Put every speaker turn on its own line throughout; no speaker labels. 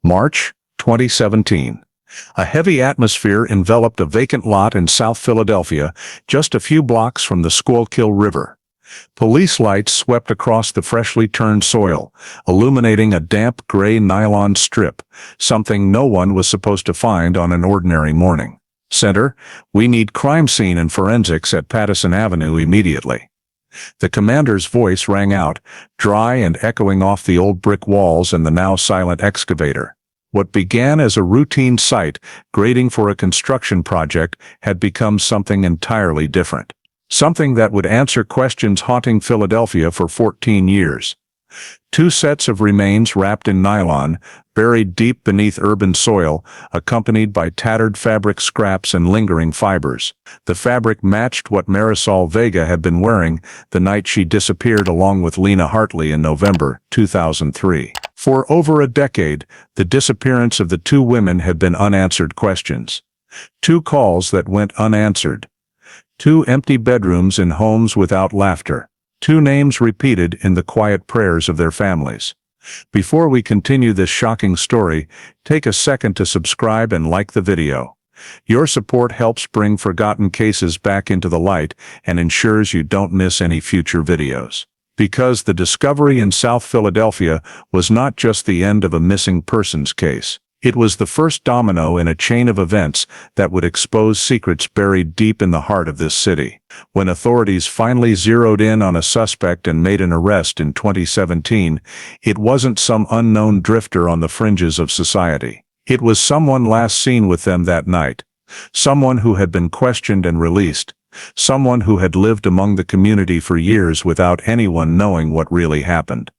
March 2017. A heavy atmosphere enveloped a vacant lot in South Philadelphia, just a few blocks from the Schuylkill River. Police lights swept across the freshly turned soil, illuminating a damp gray nylon strip, something no one was supposed to find on an ordinary morning. Center, we need crime scene and forensics at Pattison Avenue immediately. The commander's voice rang out, dry and echoing off the old brick walls and the now silent excavator. What began as a routine site, grading for a construction project, had become something entirely different. Something that would answer questions haunting Philadelphia for 14 years. 2 sets of remains wrapped in nylon, buried deep beneath urban soil, accompanied by tattered fabric scraps and lingering fibers. The fabric matched what Marisol Vega had been wearing the night she disappeared along with Lena Hartley in November 2003. For over a decade, the disappearance of the 2 women had been unanswered questions. 2 calls that went unanswered. 2 empty bedrooms in homes without laughter. 2 names repeated in the quiet prayers of their families. Before we continue this shocking story, take a second to subscribe and like the video. Your support helps bring forgotten cases back into the light and ensures you don't miss any future videos. Because the discovery in South Philadelphia was not just the end of a missing persons case. It was the first domino in a chain of events that would expose secrets buried deep in the heart of this city. When authorities finally zeroed in on a suspect and made an arrest in 2017, it wasn't some unknown drifter on the fringes of society. It was someone last seen with them that night. Someone who had been questioned and released. Someone who had lived among the community for years without anyone knowing what really happened.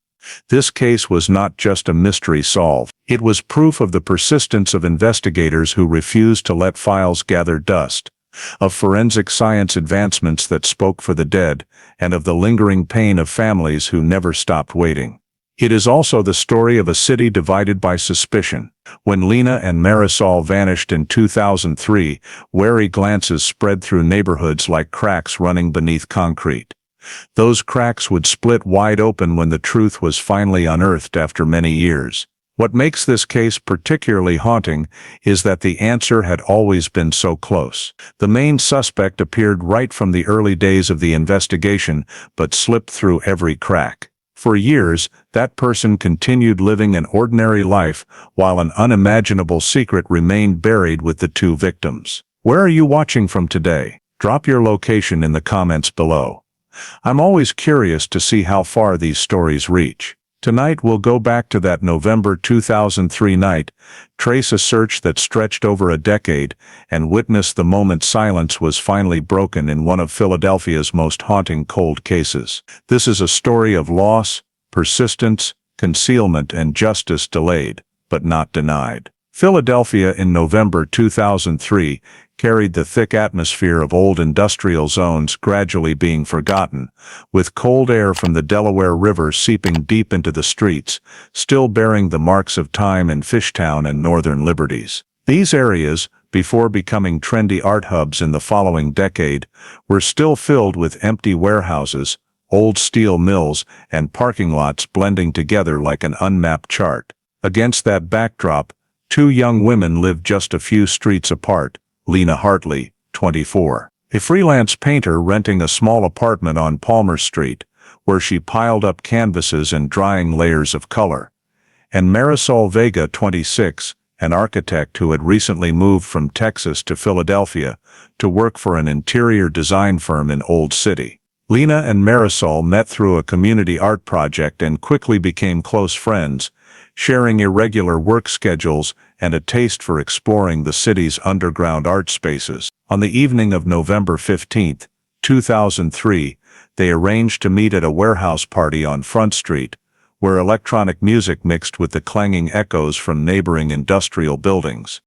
This case was not just a mystery solved. It was proof of the persistence of investigators who refused to let files gather dust, of forensic science advancements that spoke for the dead, and of the lingering pain of families who never stopped waiting. It is also the story of a city divided by suspicion. When Lena and Marisol vanished in 2003, wary glances spread through neighborhoods like cracks running beneath concrete. Those cracks would split wide open when the truth was finally unearthed after many years. What makes this case particularly haunting is that the answer had always been so close. The main suspect appeared right from the early days of the investigation, but slipped through every crack. For years, that person continued living an ordinary life, while an unimaginable secret remained buried with the 2 victims. Where are you watching from today? Drop your location in the comments below. I'm always curious to see how far these stories reach. Tonight we'll go back to that November 2003 night, trace a search that stretched over a decade, and witness the moment silence was finally broken in one of Philadelphia's most haunting cold cases. This is a story of loss, persistence, concealment, and justice delayed, but not denied. Philadelphia in November 2003 carried the thick atmosphere of old industrial zones gradually being forgotten, with cold air from the Delaware River seeping deep into the streets, still bearing the marks of time in Fishtown and Northern Liberties. These areas, before becoming trendy art hubs in the following decade, were still filled with empty warehouses, old steel mills, and parking lots blending together like an unmapped chart. Against that backdrop, 2 young women lived just a few streets apart. Lena Hartley, 24, a freelance painter renting a small apartment on Palmer Street, where she piled up canvases and drying layers of color, and Marisol Vega, 26, an architect who had recently moved from Texas to Philadelphia to work for an interior design firm in Old City. Lena and Marisol met through a community art project and quickly became close friends, sharing irregular work schedules and a taste for exploring the city's underground art spaces. On the evening of November 15, 2003, they arranged to meet at a warehouse party on Front Street, where electronic music mixed with the clanging echoes from neighboring industrial buildings.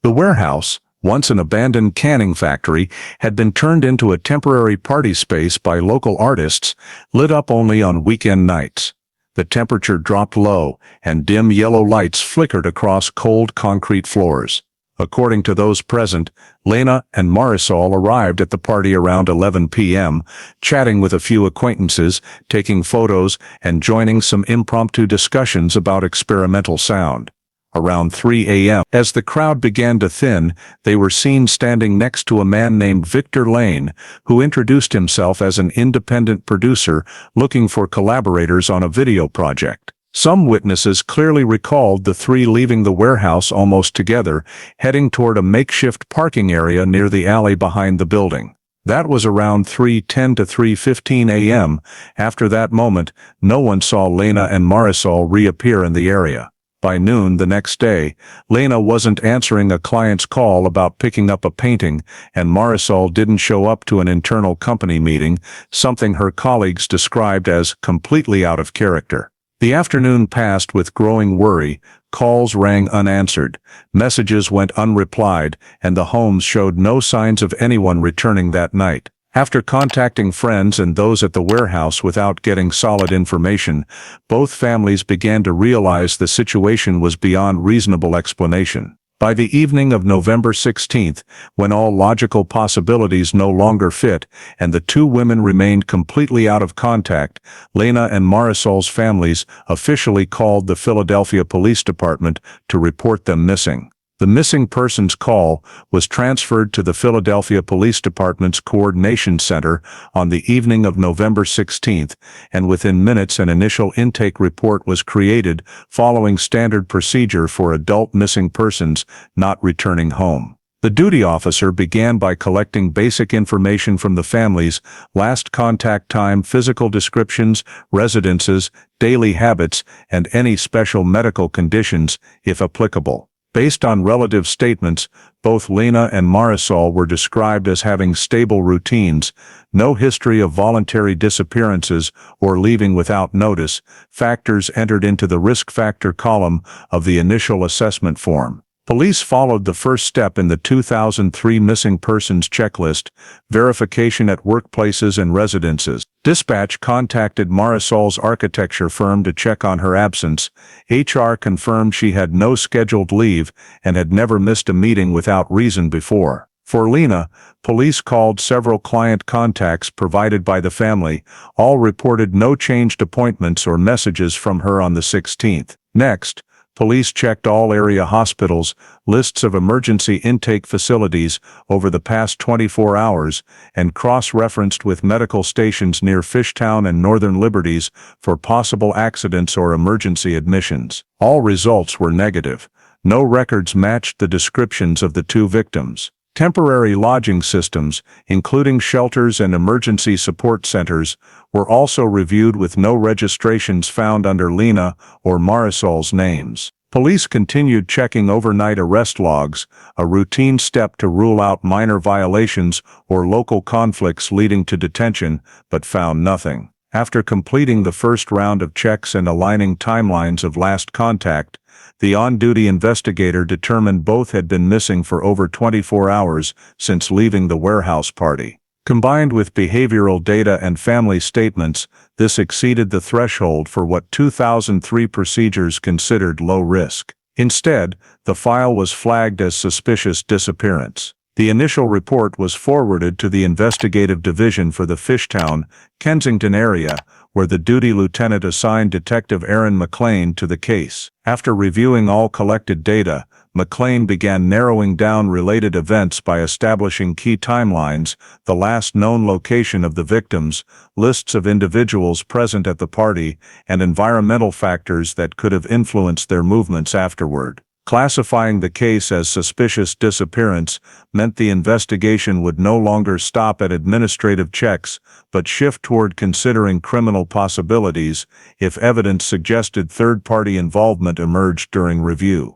The warehouse, once an abandoned canning factory, had been turned into a temporary party space by local artists, lit up only on weekend nights. The temperature dropped low, and dim yellow lights flickered across cold concrete floors. According to those present, Lena and Marisol arrived at the party around 11 p.m., chatting with a few acquaintances, taking photos, and joining some impromptu discussions about experimental sound. Around 3 a.m., as the crowd began to thin, they were seen standing next to a man named Victor Lane, who introduced himself as an independent producer looking for collaborators on a video project. Some witnesses clearly recalled the three leaving the warehouse almost together, heading toward a makeshift parking area near the alley behind the building. That was around 3:10 to 3:15 a.m. After that moment, no one saw Lena and Marisol reappear in the area. By noon the next day, Lena wasn't answering a client's call about picking up a painting, and Marisol didn't show up to an internal company meeting, something her colleagues described as completely out of character. The afternoon passed with growing worry. Calls rang unanswered, messages went unreplied, and the homes showed no signs of anyone returning that night. After contacting friends and those at the warehouse without getting solid information, both families began to realize the situation was beyond reasonable explanation. By the evening of November 16th, when all logical possibilities no longer fit and the two women remained completely out of contact, Lena and Marisol's families officially called the Philadelphia Police Department to report them missing. The missing persons call was transferred to the Philadelphia Police Department's Coordination Center on the evening of November 16th, and within minutes an initial intake report was created following standard procedure for adult missing persons not returning home. The duty officer began by collecting basic information from the families: last contact time, physical descriptions, residences, daily habits, and any special medical conditions, if applicable. Based on relative statements, both Lena and Marisol were described as having stable routines, no history of voluntary disappearances or leaving without notice, factors entered into the risk factor column of the initial assessment form. Police followed the first step in the 2003 missing persons checklist: verification at workplaces and residences. Dispatch contacted Marisol's architecture firm to check on her absence. HR confirmed she had no scheduled leave and had never missed a meeting without reason before. For Lena, police called several client contacts provided by the family. All reported no changed appointments or messages from her on the 16th. Next, police checked all area hospitals, lists of emergency intake facilities over the past 24 hours, and cross-referenced with medical stations near Fishtown and Northern Liberties for possible accidents or emergency admissions. All results were negative. No records matched the descriptions of the two victims. Temporary lodging systems, including shelters and emergency support centers, were also reviewed with no registrations found under Lena or Marisol's names. Police continued checking overnight arrest logs, a routine step to rule out minor violations or local conflicts leading to detention, but found nothing. After completing the first round of checks and aligning timelines of last contact, the on-duty investigator determined both had been missing for over 24 hours since leaving the warehouse party. Combined with behavioral data and family statements, this exceeded the threshold for what 2003 procedures considered low risk. Instead, the file was flagged as suspicious disappearance. The initial report was forwarded to the investigative division for the Fishtown, Kensington area, where the duty lieutenant assigned Detective Aaron McLean to the case. After reviewing all collected data, McLean began narrowing down related events by establishing key timelines, the last known location of the victims, lists of individuals present at the party, and environmental factors that could have influenced their movements afterward. Classifying the case as suspicious disappearance meant the investigation would no longer stop at administrative checks, but shift toward considering criminal possibilities if evidence suggested third-party involvement emerged during review.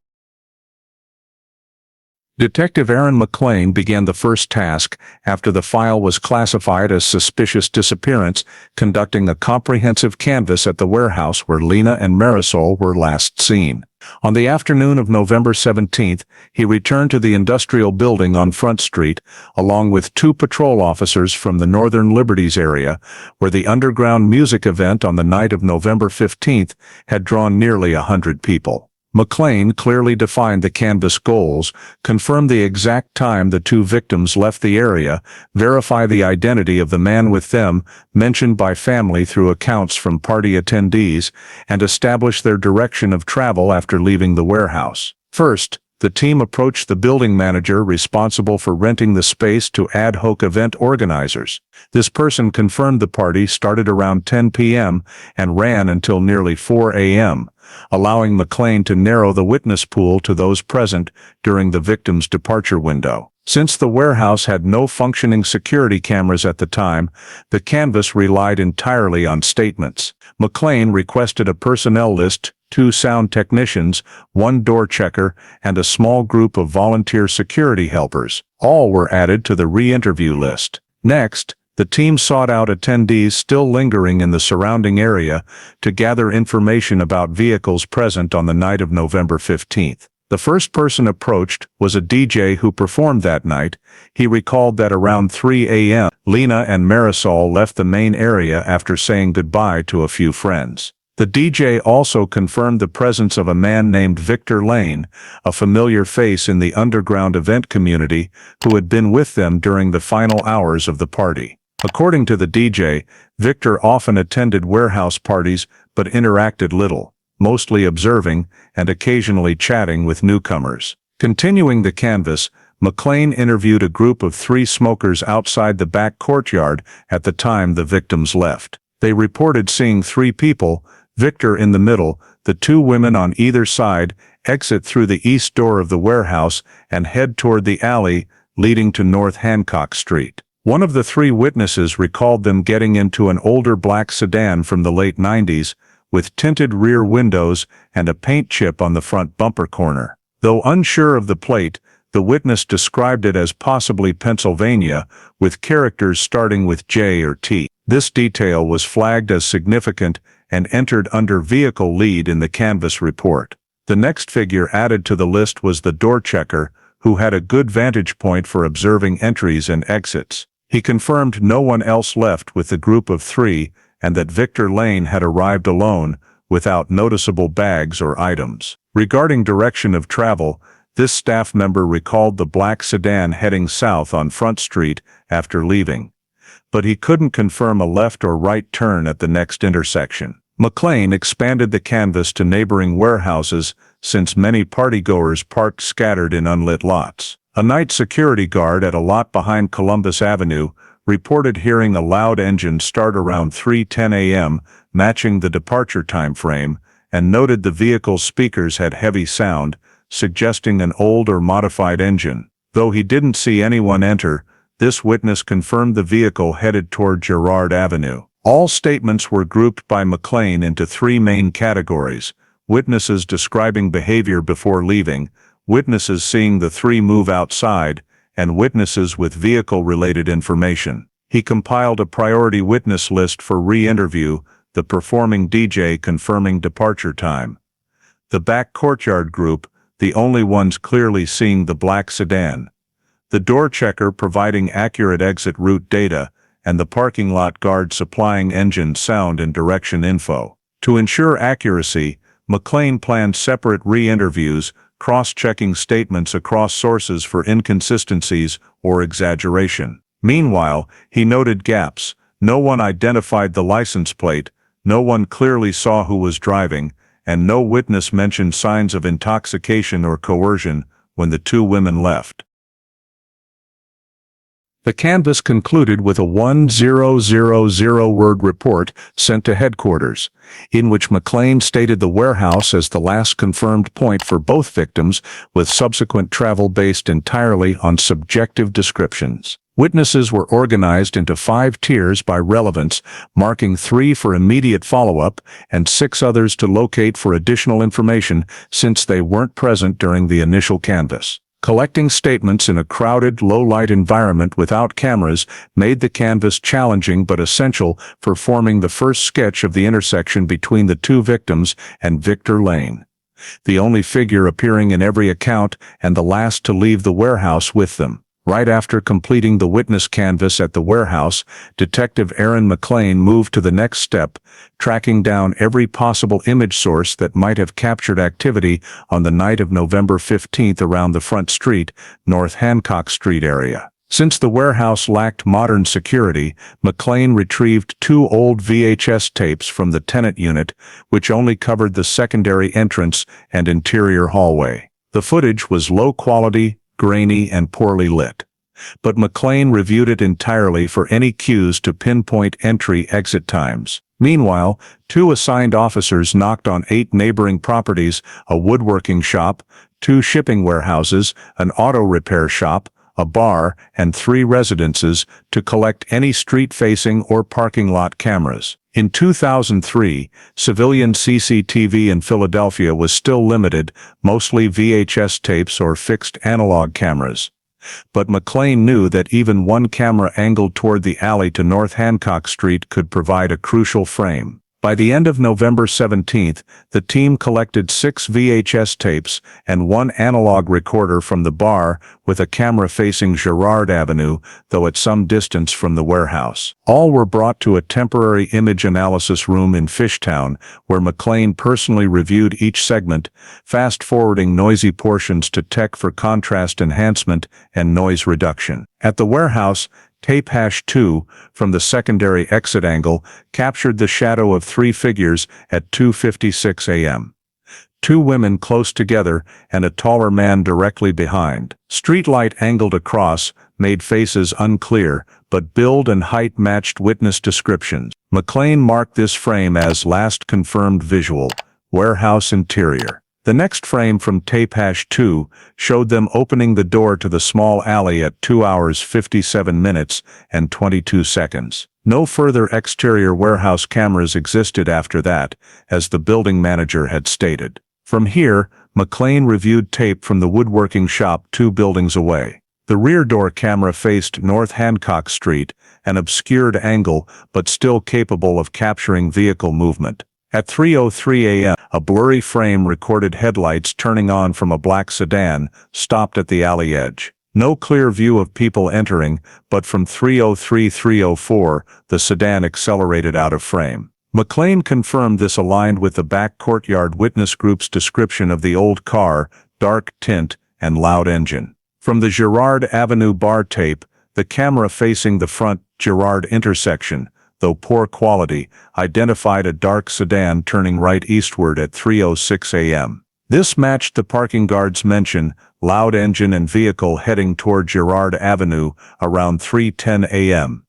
Detective Aaron McLean began the first task after the file was classified as suspicious disappearance, conducting a comprehensive canvass at the warehouse where Lena and Marisol were last seen. On the afternoon of November 17th, he returned to the industrial building on Front Street, along with two patrol officers from the Northern Liberties area, where the underground music event on the night of November 15th had drawn nearly 100 people. McLean clearly defined the canvas goals, confirmed the exact time the two victims left the area, verify the identity of the man with them, mentioned by family through accounts from party attendees, and establish their direction of travel after leaving the warehouse. First, the team approached the building manager responsible for renting the space to ad hoc event organizers. This person confirmed the party started around 10 p.m. and ran until nearly 4 a.m., allowing McLean to narrow the witness pool to those present during the victim's departure window. Since the warehouse had no functioning security cameras at the time, the canvas relied entirely on statements. McLean requested a personnel list, 2 sound technicians, 1 door checker, and a small group of volunteer security helpers. All were added to the re-interview list. Next, the team sought out attendees still lingering in the surrounding area to gather information about vehicles present on the night of November 15th. The first person approached was a DJ who performed that night. He recalled that around 3 a.m., Lena and Marisol left the main area after saying goodbye to a few friends. The DJ also confirmed the presence of a man named Victor Lane, a familiar face in the underground event community, who had been with them during the final hours of the party. According to the DJ, Victor often attended warehouse parties but interacted little, mostly observing and occasionally chatting with newcomers. Continuing the canvass, McLean interviewed a group of 3 smokers outside the back courtyard at the time the victims left. They reported seeing 3 people, Victor in the middle, the 2 women on either side, exit through the east door of the warehouse and head toward the alley leading to North Hancock Street. One of the 3 witnesses recalled them getting into an older black sedan from the late 90s, with tinted rear windows and a paint chip on the front bumper corner. Though unsure of the plate, the witness described it as possibly Pennsylvania, with characters starting with J or T. This detail was flagged as significant and entered under vehicle lead in the canvass report. The next figure added to the list was the door checker, who had a good vantage point for observing entries and exits. He confirmed no one else left with the group of 3 and that Victor Lane had arrived alone, without noticeable bags or items. Regarding direction of travel, this staff member recalled the black sedan heading south on Front Street after leaving, but he couldn't confirm a left or right turn at the next intersection. McLean expanded the canvass to neighboring warehouses since many partygoers parked scattered in unlit lots. A night security guard at a lot behind Columbus Avenue reported hearing a loud engine start around 3:10 a.m., matching the departure time frame, and noted the vehicle's speakers had heavy sound, suggesting an old or modified engine. Though he didn't see anyone enter, this witness confirmed the vehicle headed toward Girard Avenue. All statements were grouped by McLean into 3 main categories: witnesses describing behavior before leaving, witnesses seeing the 3 move outside, and witnesses with vehicle-related information. He compiled a priority witness list for re-interview, the performing DJ confirming departure time. The back courtyard group, the only ones clearly seeing the black sedan. The door checker providing accurate exit route data, and the parking lot guard supplying engine sound and direction info. To ensure accuracy, McLean planned separate re-interviews, cross-checking statements across sources for inconsistencies or exaggeration. Meanwhile, he noted gaps. No one identified the license plate, no one clearly saw who was driving, and no witness mentioned signs of intoxication or coercion when the 2 women left. The canvass concluded with a 1000-word report sent to headquarters, in which McLean stated the warehouse as the last confirmed point for both victims, with subsequent travel based entirely on subjective descriptions. Witnesses were organized into 5 tiers by relevance, marking 3 for immediate follow-up and 6 others to locate for additional information since they weren't present during the initial canvass. Collecting statements in a crowded, low-light environment without cameras made the canvass challenging but essential for forming the first sketch of the intersection between the 2 victims and Victor Lane, the only figure appearing in every account and the last to leave the warehouse with them. Right after completing the witness canvass at the warehouse, Detective Aaron McLean moved to the next step, tracking down every possible image source that might have captured activity on the night of November 15th around the Front Street, North Hancock Street area. Since the warehouse lacked modern security, McLean retrieved 2 old VHS tapes from the tenant unit, which only covered the secondary entrance and interior hallway. The footage was low quality, grainy, and poorly lit. But McLean reviewed it entirely for any cues to pinpoint entry-exit times. Meanwhile, 2 assigned officers knocked on 8 neighboring properties, a woodworking shop, 2 shipping warehouses, an auto repair shop, a bar, and 3 residences to collect any street-facing or parking lot cameras. In 2003, civilian CCTV in Philadelphia was still limited, mostly VHS tapes or fixed analog cameras. But McLean knew that even one camera angled toward the alley to North Hancock Street could provide a crucial frame. By the end of November 17th, the team collected 6 VHS tapes and 1 analog recorder from the bar with a camera facing Girard Avenue, though at some distance from the warehouse. All were brought to a temporary image analysis room in Fishtown, where McLean personally reviewed each segment, fast-forwarding noisy portions to tech for contrast enhancement and noise reduction. At the warehouse, tape #2 from the secondary exit angle captured the shadow of 3 figures at 2:56 a.m. 2 women close together and a taller man directly behind. Streetlight angled across made faces unclear, but build and height matched witness descriptions. McLean marked this frame as last confirmed visual, warehouse interior. The next frame from tape #2 showed them opening the door to the small alley at 2 hours 57 minutes and 22 seconds. No further exterior warehouse cameras existed after that, as the building manager had stated. From here, McLean reviewed tape from the woodworking shop 2 buildings away. The rear door camera faced North Hancock Street, an obscured angle but still capable of capturing vehicle movement. At 3:03 a.m., a blurry frame recorded headlights turning on from a black sedan, stopped at the alley edge. No clear view of people entering, but from 3:03-3:04, the sedan accelerated out of frame. McLean confirmed this aligned with the back courtyard witness group's description of the old car, dark tint, and loud engine. From the Girard Avenue bar tape, the camera facing the front Girard intersection, though poor quality, identified a dark sedan turning right eastward at 3:06 a.m. This matched the parking guard's mention, loud engine and vehicle heading toward Girard Avenue around 3:10 a.m.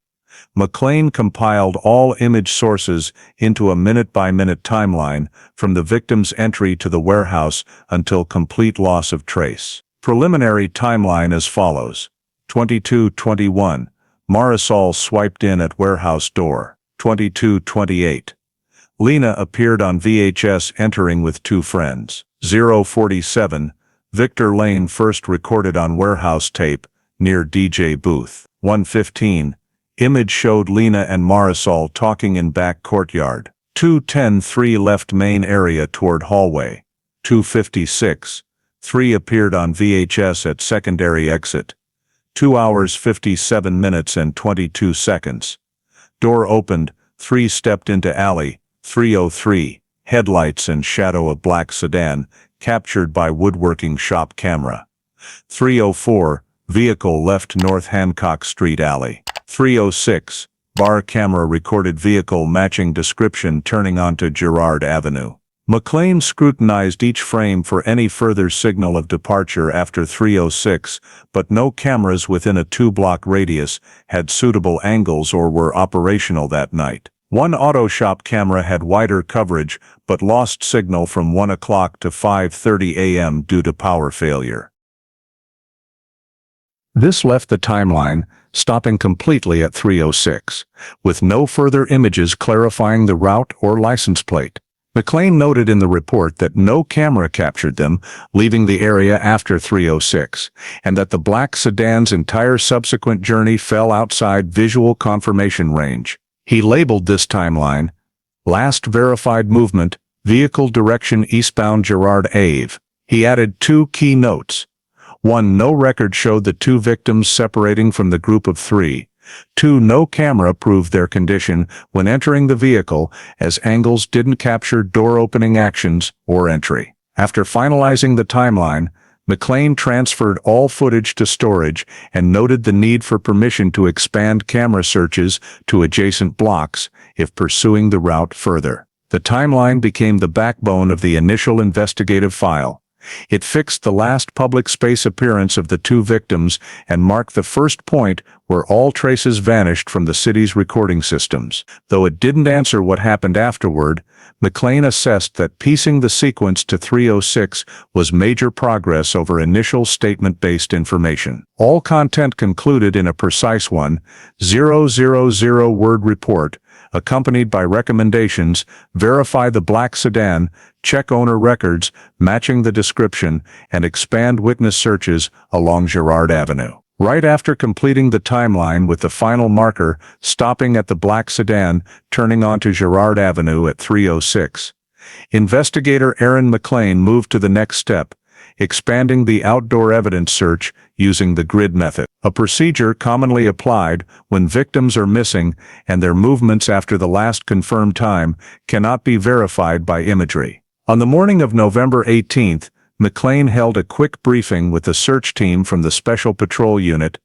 McLean compiled all image sources into a minute-by-minute timeline from the victim's entry to the warehouse until complete loss of trace. Preliminary timeline as follows. 22:21. Marisol swiped in at warehouse door. 22:28. Lena appeared on VHS entering with 2 friends. 0:47. Victor Lane first recorded on warehouse tape, near DJ booth. 1:15. Image showed Lena and Marisol talking in back courtyard. 2:10. 3 left main area toward hallway. 2:56. 3 appeared on VHS at secondary exit. 2 hours 57 minutes and 22 seconds. Door opened, 3 stepped into alley. 3:03. Headlights and shadow of black sedan, captured by woodworking shop camera. 3:04. Vehicle left North Hancock Street alley. 3:06. Bar camera recorded vehicle matching description turning onto Girard Avenue. McLean scrutinized each frame for any further signal of departure after 3:06, but no cameras within a 2-block radius had suitable angles or were operational that night. One auto shop camera had wider coverage but lost signal from 1 o'clock to 5:30 a.m. due to power failure. This left the timeline stopping completely at 3:06, with no further images clarifying the route or license plate. McLean noted in the report that no camera captured them leaving the area after 3:06, and that the black sedan's entire subsequent journey fell outside visual confirmation range. He labeled this timeline, "Last verified movement, vehicle direction eastbound Girard Ave." He added 2 key notes. 1. No record showed the two victims separating from the group of three. 2. No camera proved their condition when entering the vehicle, as angles didn't capture door-opening actions or entry. After finalizing the timeline, McLean transferred all footage to storage and noted the need for permission to expand camera searches to adjacent blocks if pursuing the route further. The timeline became the backbone of the initial investigative file. It fixed the last public space appearance of the two victims and marked the first point where all traces vanished from the city's recording systems. Though it didn't answer what happened afterward, McLean assessed that piecing the sequence to 306 was major progress over initial statement-based information. All content concluded in a precise 1,000-word report, accompanied by recommendations: verify the black sedan, check owner records matching the description, and expand witness searches along Girard Avenue. Right after completing the timeline with the final marker stopping at the black sedan turning onto Girard Avenue at 306, investigator Aaron McLean moved to the next step, expanding the outdoor evidence search using the grid method, a procedure commonly applied when victims are missing and their movements after the last confirmed time cannot be verified by imagery. On the morning of November 18th, McLean held a quick briefing with the search team from the Special Patrol Unit,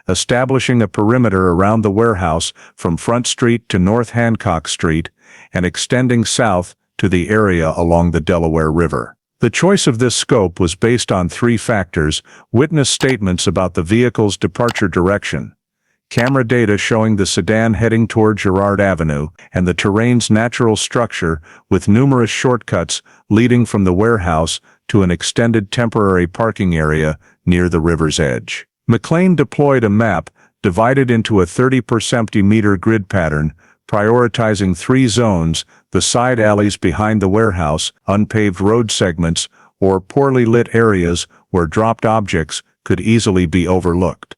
establishing a perimeter around the warehouse from Front Street to North Hancock Street and extending south to the area along the Delaware River. The choice of this scope was based on three factors: witness statements about the vehicle's departure direction, camera data showing the sedan heading toward Girard Avenue, and the terrain's natural structure with numerous shortcuts leading from the warehouse to an extended temporary parking area near the river's edge. McLean deployed a map divided into a 30-per-centimeter grid pattern, prioritizing three zones: the side alleys behind the warehouse, unpaved road segments, or poorly lit areas where dropped objects could easily be overlooked,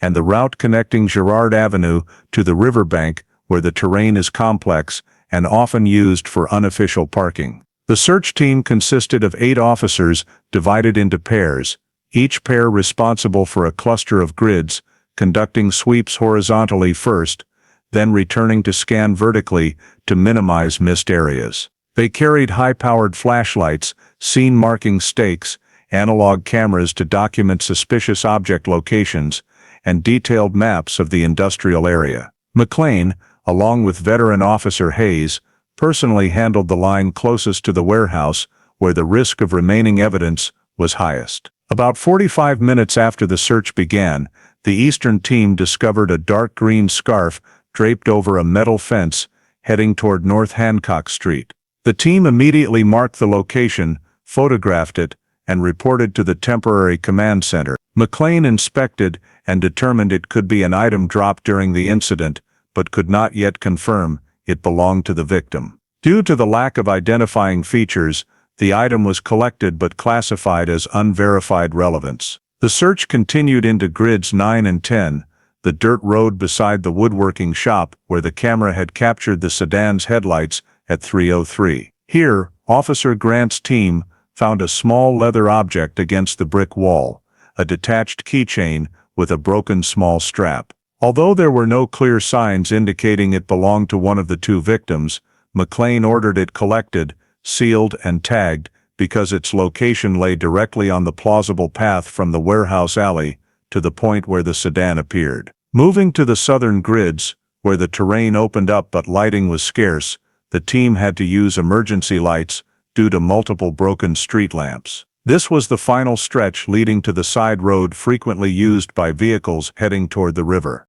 and the route connecting Girard Avenue to the riverbank where the terrain is complex and often used for unofficial parking. The search team consisted of 8 officers divided into pairs, each pair responsible for a cluster of grids, conducting sweeps horizontally first, then returning to scan vertically to minimize missed areas. They carried high-powered flashlights, scene-marking stakes, analog cameras to document suspicious object locations, and detailed maps of the industrial area. McLean, along with veteran officer Hayes, personally handled the line closest to the warehouse, where the risk of remaining evidence was highest. About 45 minutes after the search began, the Eastern team discovered a dark green scarf draped over a metal fence heading toward North Hancock Street. The team immediately marked the location, photographed it, and reported to the temporary command center. McLean inspected and determined it could be an item dropped during the incident, but could not yet confirm it belonged to the victim. Due to the lack of identifying features, the item was collected but classified as unverified relevance. The search continued into grids 9 and 10, the dirt road beside the woodworking shop where the camera had captured the sedan's headlights at 3:03. Here, Officer Grant's team found a small leather object against the brick wall, a detached keychain with a broken small strap. Although there were no clear signs indicating it belonged to one of the two victims, McLean ordered it collected, sealed, and tagged because its location lay directly on the plausible path from the warehouse alley to the point where the sedan appeared. Moving to the southern grids, where the terrain opened up but lighting was scarce, the team had to use emergency lights due to multiple broken street lamps. This was the final stretch leading to the side road frequently used by vehicles heading toward the river.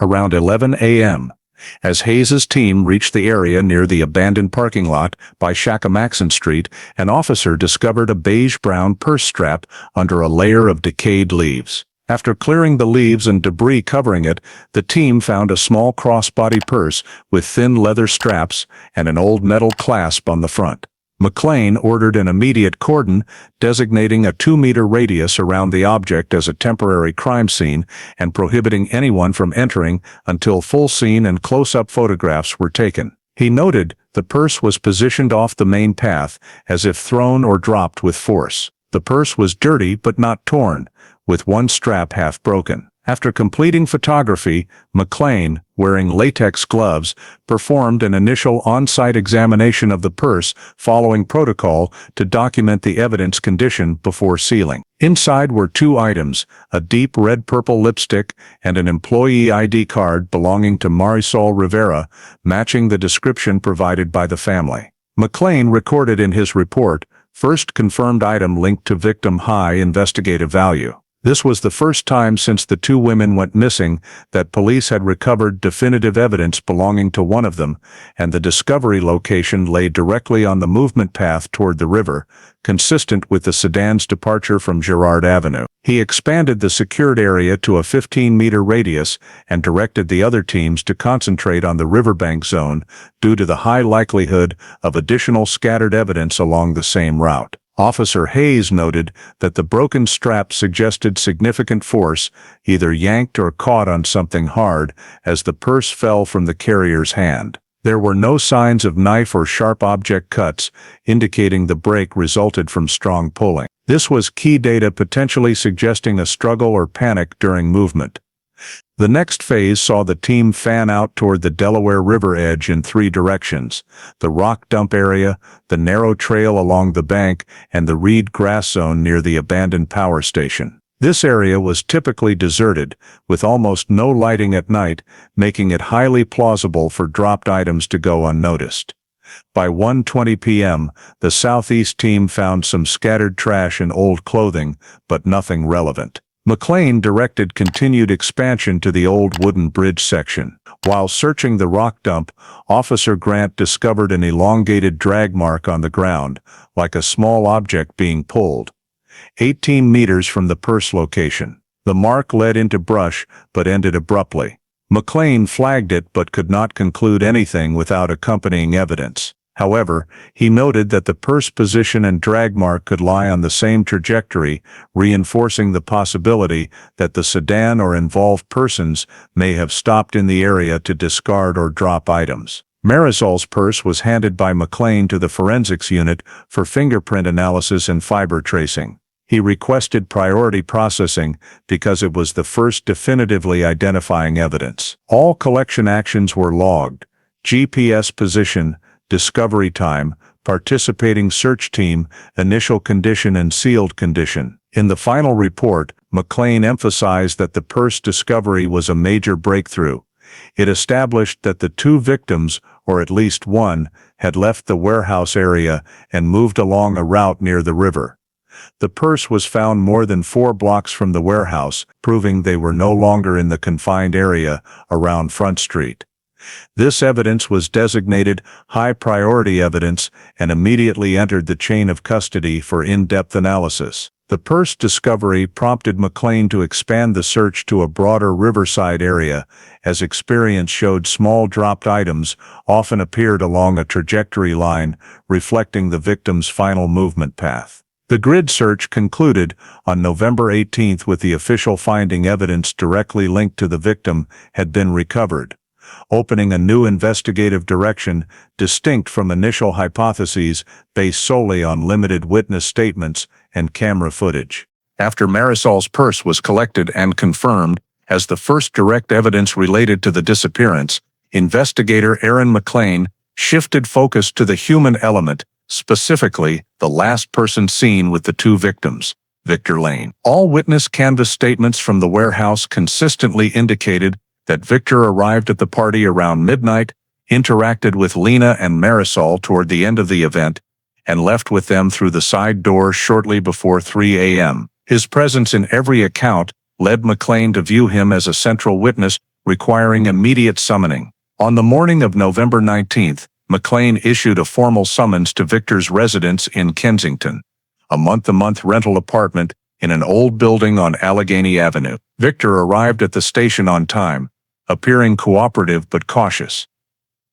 Around 11 a.m., as Hayes's team reached the area near the abandoned parking lot by Shackamaxon Street, an officer discovered a beige-brown purse strap under a layer of decayed leaves. After clearing the leaves and debris covering it, the team found a small crossbody purse with thin leather straps and an old metal clasp on the front. McLean ordered an immediate cordon, designating a 2-meter radius around the object as a temporary crime scene and prohibiting anyone from entering until full scene and close-up photographs were taken. He noted the purse was positioned off the main path as if thrown or dropped with force. The purse was dirty but not torn, with one strap half broken. After completing photography, McLean, wearing latex gloves, performed an initial on-site examination of the purse following protocol to document the evidence condition before sealing. Inside were two items, a deep red-purple lipstick and an employee ID card belonging to Marisol Rivera, matching the description provided by the family. McLean recorded in his report, "First confirmed item linked to victim, high investigative value." This was the first time since the two women went missing that police had recovered definitive evidence belonging to one of them, and the discovery location lay directly on the movement path toward the river, consistent with the sedan's departure from Girard Avenue. He expanded the secured area to a 15-meter radius and directed the other teams to concentrate on the riverbank zone due to the high likelihood of additional scattered evidence along the same route. Officer Hayes noted that the broken strap suggested significant force, either yanked or caught on something hard, as the purse fell from the carrier's hand. There were no signs of knife or sharp object cuts, indicating the break resulted from strong pulling. This was key data potentially suggesting a struggle or panic during movement. The next phase saw the team fan out toward the Delaware River edge in three directions: the rock dump area, the narrow trail along the bank, and the reed grass zone near the abandoned power station. This area was typically deserted, with almost no lighting at night, making it highly plausible for dropped items to go unnoticed. By 1:20 p.m., the southeast team found some scattered trash and old clothing, but nothing relevant. McLean directed continued expansion to the old wooden bridge section. While searching the rock dump, Officer Grant discovered an elongated drag mark on the ground, like a small object being pulled, 18 meters from the purse location. The mark led into brush, but ended abruptly. McLean flagged it but could not conclude anything without accompanying evidence. However, he noted that the purse position and drag mark could lie on the same trajectory, reinforcing the possibility that the sedan or involved persons may have stopped in the area to discard or drop items. Marisol's purse was handed by McLean to the forensics unit for fingerprint analysis and fiber tracing. He requested priority processing because it was the first definitively identifying evidence. All collection actions were logged: GPS position, discovery time, participating search team, initial condition and sealed condition. In the final report, McLean emphasized that the purse discovery was a major breakthrough. It established that the two victims, or at least one, had left the warehouse area and moved along a route near the river. The purse was found more than 4 blocks from the warehouse, proving they were no longer in the confined area around Front Street. This evidence was designated high-priority evidence and immediately entered the chain of custody for in-depth analysis. The purse discovery prompted McLean to expand the search to a broader riverside area, as experience showed small dropped items often appeared along a trajectory line, reflecting the victim's final movement path. The grid search concluded on November 18 with the official finding evidence directly linked to the victim had been recovered, opening a new investigative direction distinct from initial hypotheses based solely on limited witness statements and camera footage. After Marisol's purse was collected and confirmed as the first direct evidence related to the disappearance, investigator Aaron McLean shifted focus to the human element, specifically the last person seen with the two victims, Victor Lane. All witness canvas statements from the warehouse consistently indicated that Victor arrived at the party around midnight, interacted with Lena and Marisol toward the end of the event, and left with them through the side door shortly before 3 a.m. His presence in every account led McLean to view him as a central witness requiring immediate summoning. On the morning of November 19th, McLean issued a formal summons to Victor's residence in Kensington, a month-to-month rental apartment in an old building on Allegheny Avenue. Victor arrived at the station on time, appearing cooperative but cautious.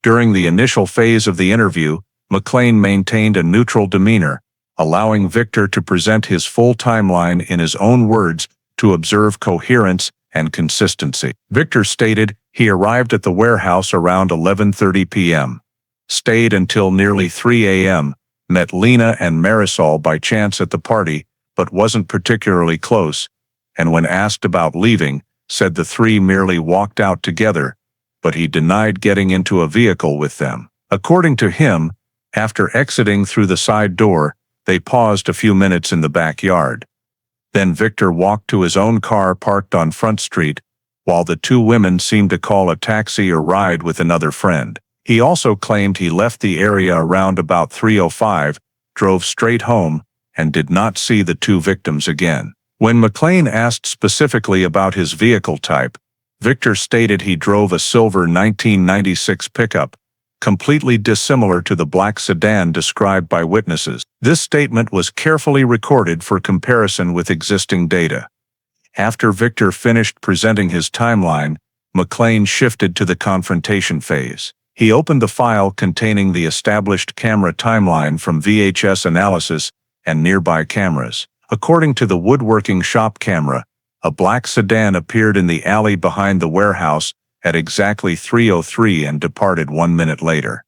During the initial phase of the interview, McLean maintained a neutral demeanor, allowing Victor to present his full timeline in his own words to observe coherence and consistency. Victor stated he arrived at the warehouse around 11:30 p.m., stayed until nearly 3 a.m., met Lena and Marisol by chance at the party, but wasn't particularly close, and when asked about leaving, said the three merely walked out together, but he denied getting into a vehicle with them. According to him, after exiting through the side door, they paused a few minutes in the backyard. Then Victor walked to his own car parked on Front Street, while the two women seemed to call a taxi or ride with another friend. He also claimed he left the area around about 3:05, drove straight home, and did not see the two victims again. When McLean asked specifically about his vehicle type, Victor stated he drove a silver 1996 pickup, completely dissimilar to the black sedan described by witnesses. This statement was carefully recorded for comparison with existing data. After Victor finished presenting his timeline, McLean shifted to the confrontation phase. He opened the file containing the established camera timeline from VHS analysis and nearby cameras. According to the woodworking shop camera, a black sedan appeared in the alley behind the warehouse at exactly 3:03 and departed 1 minute later.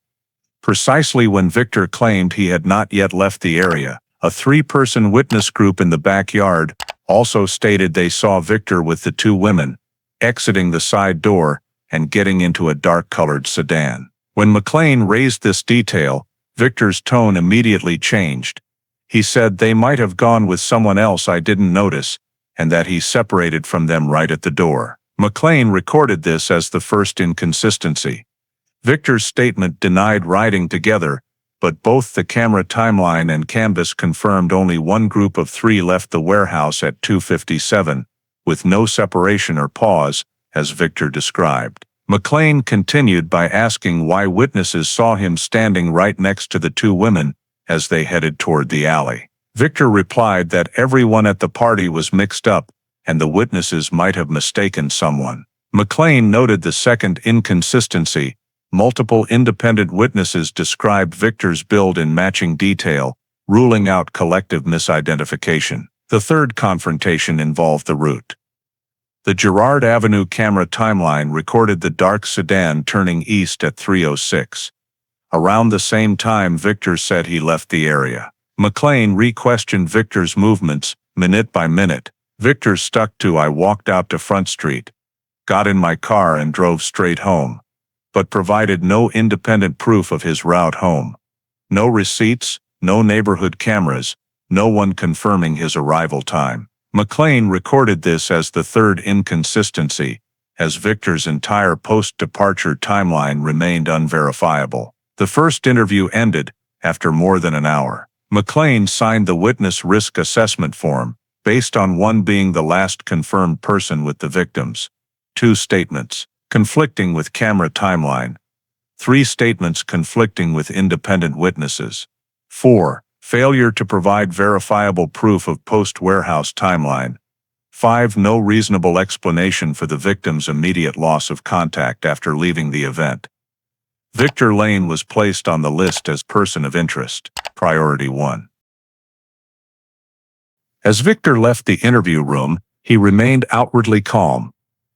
Precisely when Victor claimed he had not yet left the area, a three-person witness group in the backyard also stated they saw Victor with the two women, exiting the side door and getting into a dark-colored sedan. When McLean raised this detail, Victor's tone immediately changed. He said they might have gone with someone else I didn't notice, and that he separated from them right at the door. McLean recorded this as the first inconsistency. Victor's statement denied riding together, but both the camera timeline and canvas confirmed only one group of three left the warehouse at 2:57, with no separation or pause, as Victor described. McLean continued by asking why witnesses saw him standing right next to the two women as they headed toward the alley. Victor replied that everyone at the party was mixed up, and the witnesses might have mistaken someone. McLean noted the second inconsistency. Multiple independent witnesses described Victor's build in matching detail, ruling out collective misidentification. The third confrontation involved the route. The Girard Avenue camera timeline recorded the dark sedan turning east at 3:06. Around the same time Victor said he left the area. McLean re-questioned Victor's movements, minute by minute. Victor stuck to "I walked out to Front Street, got in my car and drove straight home," but provided no independent proof of his route home. No receipts, no neighborhood cameras, no one confirming his arrival time. McLean recorded this as the third inconsistency, as Victor's entire post-departure timeline remained unverifiable. The first interview ended after more than an hour. McLean signed the witness risk assessment form, based on one being the last confirmed person with the victims. 2 statements conflicting with camera timeline. 3 statements conflicting with independent witnesses. 4. Failure to provide verifiable proof of post-warehouse timeline. 5. No reasonable explanation for the victim's immediate loss of contact after leaving the event. Victor Lane was placed on the list as person of interest, priority 1. As Victor left the interview room, he remained outwardly calm,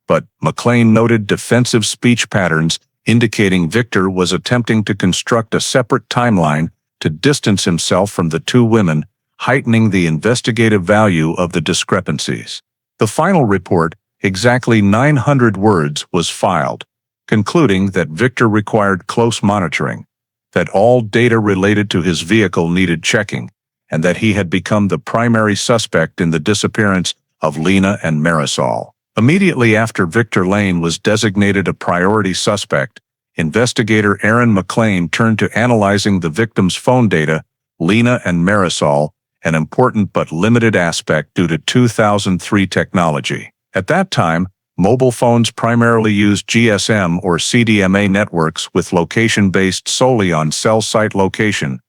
but McLean noted defensive speech patterns indicating Victor was attempting to construct a separate timeline to distance himself from the two women, heightening the investigative value of the discrepancies. The final report, exactly 900 words, was filed, concluding that Victor required close monitoring, that all data related to his vehicle needed checking, and that he had become the primary suspect in the disappearance of Lena and Marisol. Immediately after Victor Lane was designated a priority suspect, investigator Aaron McLean turned to analyzing the victims' phone data. Lena and Marisol, an important but limited aspect due to 2003 technology. At that time, mobile phones primarily used GSM or CDMA networks with location based solely on cell site location,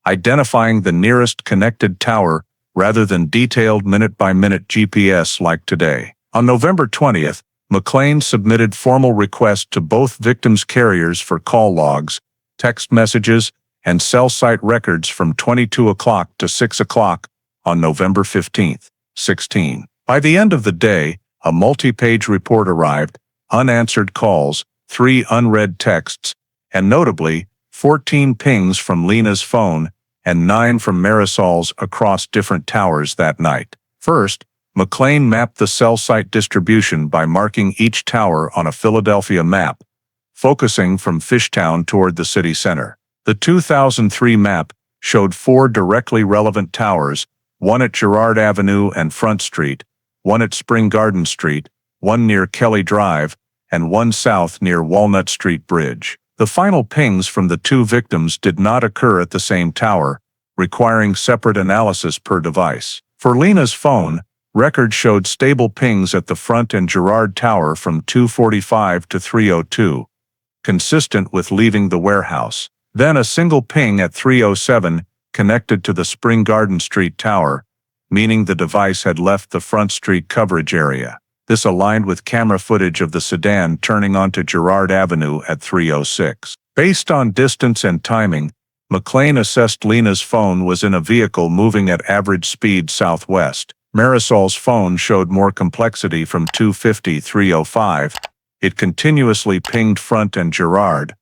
identifying the nearest connected tower rather than detailed minute-by-minute GPS like today. On November 20th, McLean submitted formal requests to both victims' carriers for call logs, text messages, and cell site records from 22 o'clock to 6 o'clock on November 15th, 16. By the end of the day, a multi-page report arrived, unanswered calls, 3 unread texts, and notably, 14 pings from Lena's phone and 9 from Marisol's across different towers that night. First, McLean mapped the cell site distribution by marking each tower on a Philadelphia map, focusing from Fishtown toward the city center. The 2003 map showed 4 directly relevant towers, one at Girard Avenue and Front Street, one at Spring Garden Street, one near Kelly Drive, and one south near Walnut Street Bridge. The final pings from the 2 victims did not occur at the same tower, requiring separate analysis per device. For Lena's phone, records showed stable pings at the Front and Girard Tower from 2:45 to 3:02, consistent with leaving the warehouse. Then a single ping at 3:07 connected to the Spring Garden Street Tower, meaning the device had left the Front Street coverage area. This aligned with camera footage of the sedan turning onto Girard Avenue at 3:06. Based on distance and timing, McLean assessed Lena's phone was in a vehicle moving at average speed southwest. Marisol's phone showed more complexity from 2:50-3:05. It continuously pinged Front and Girard,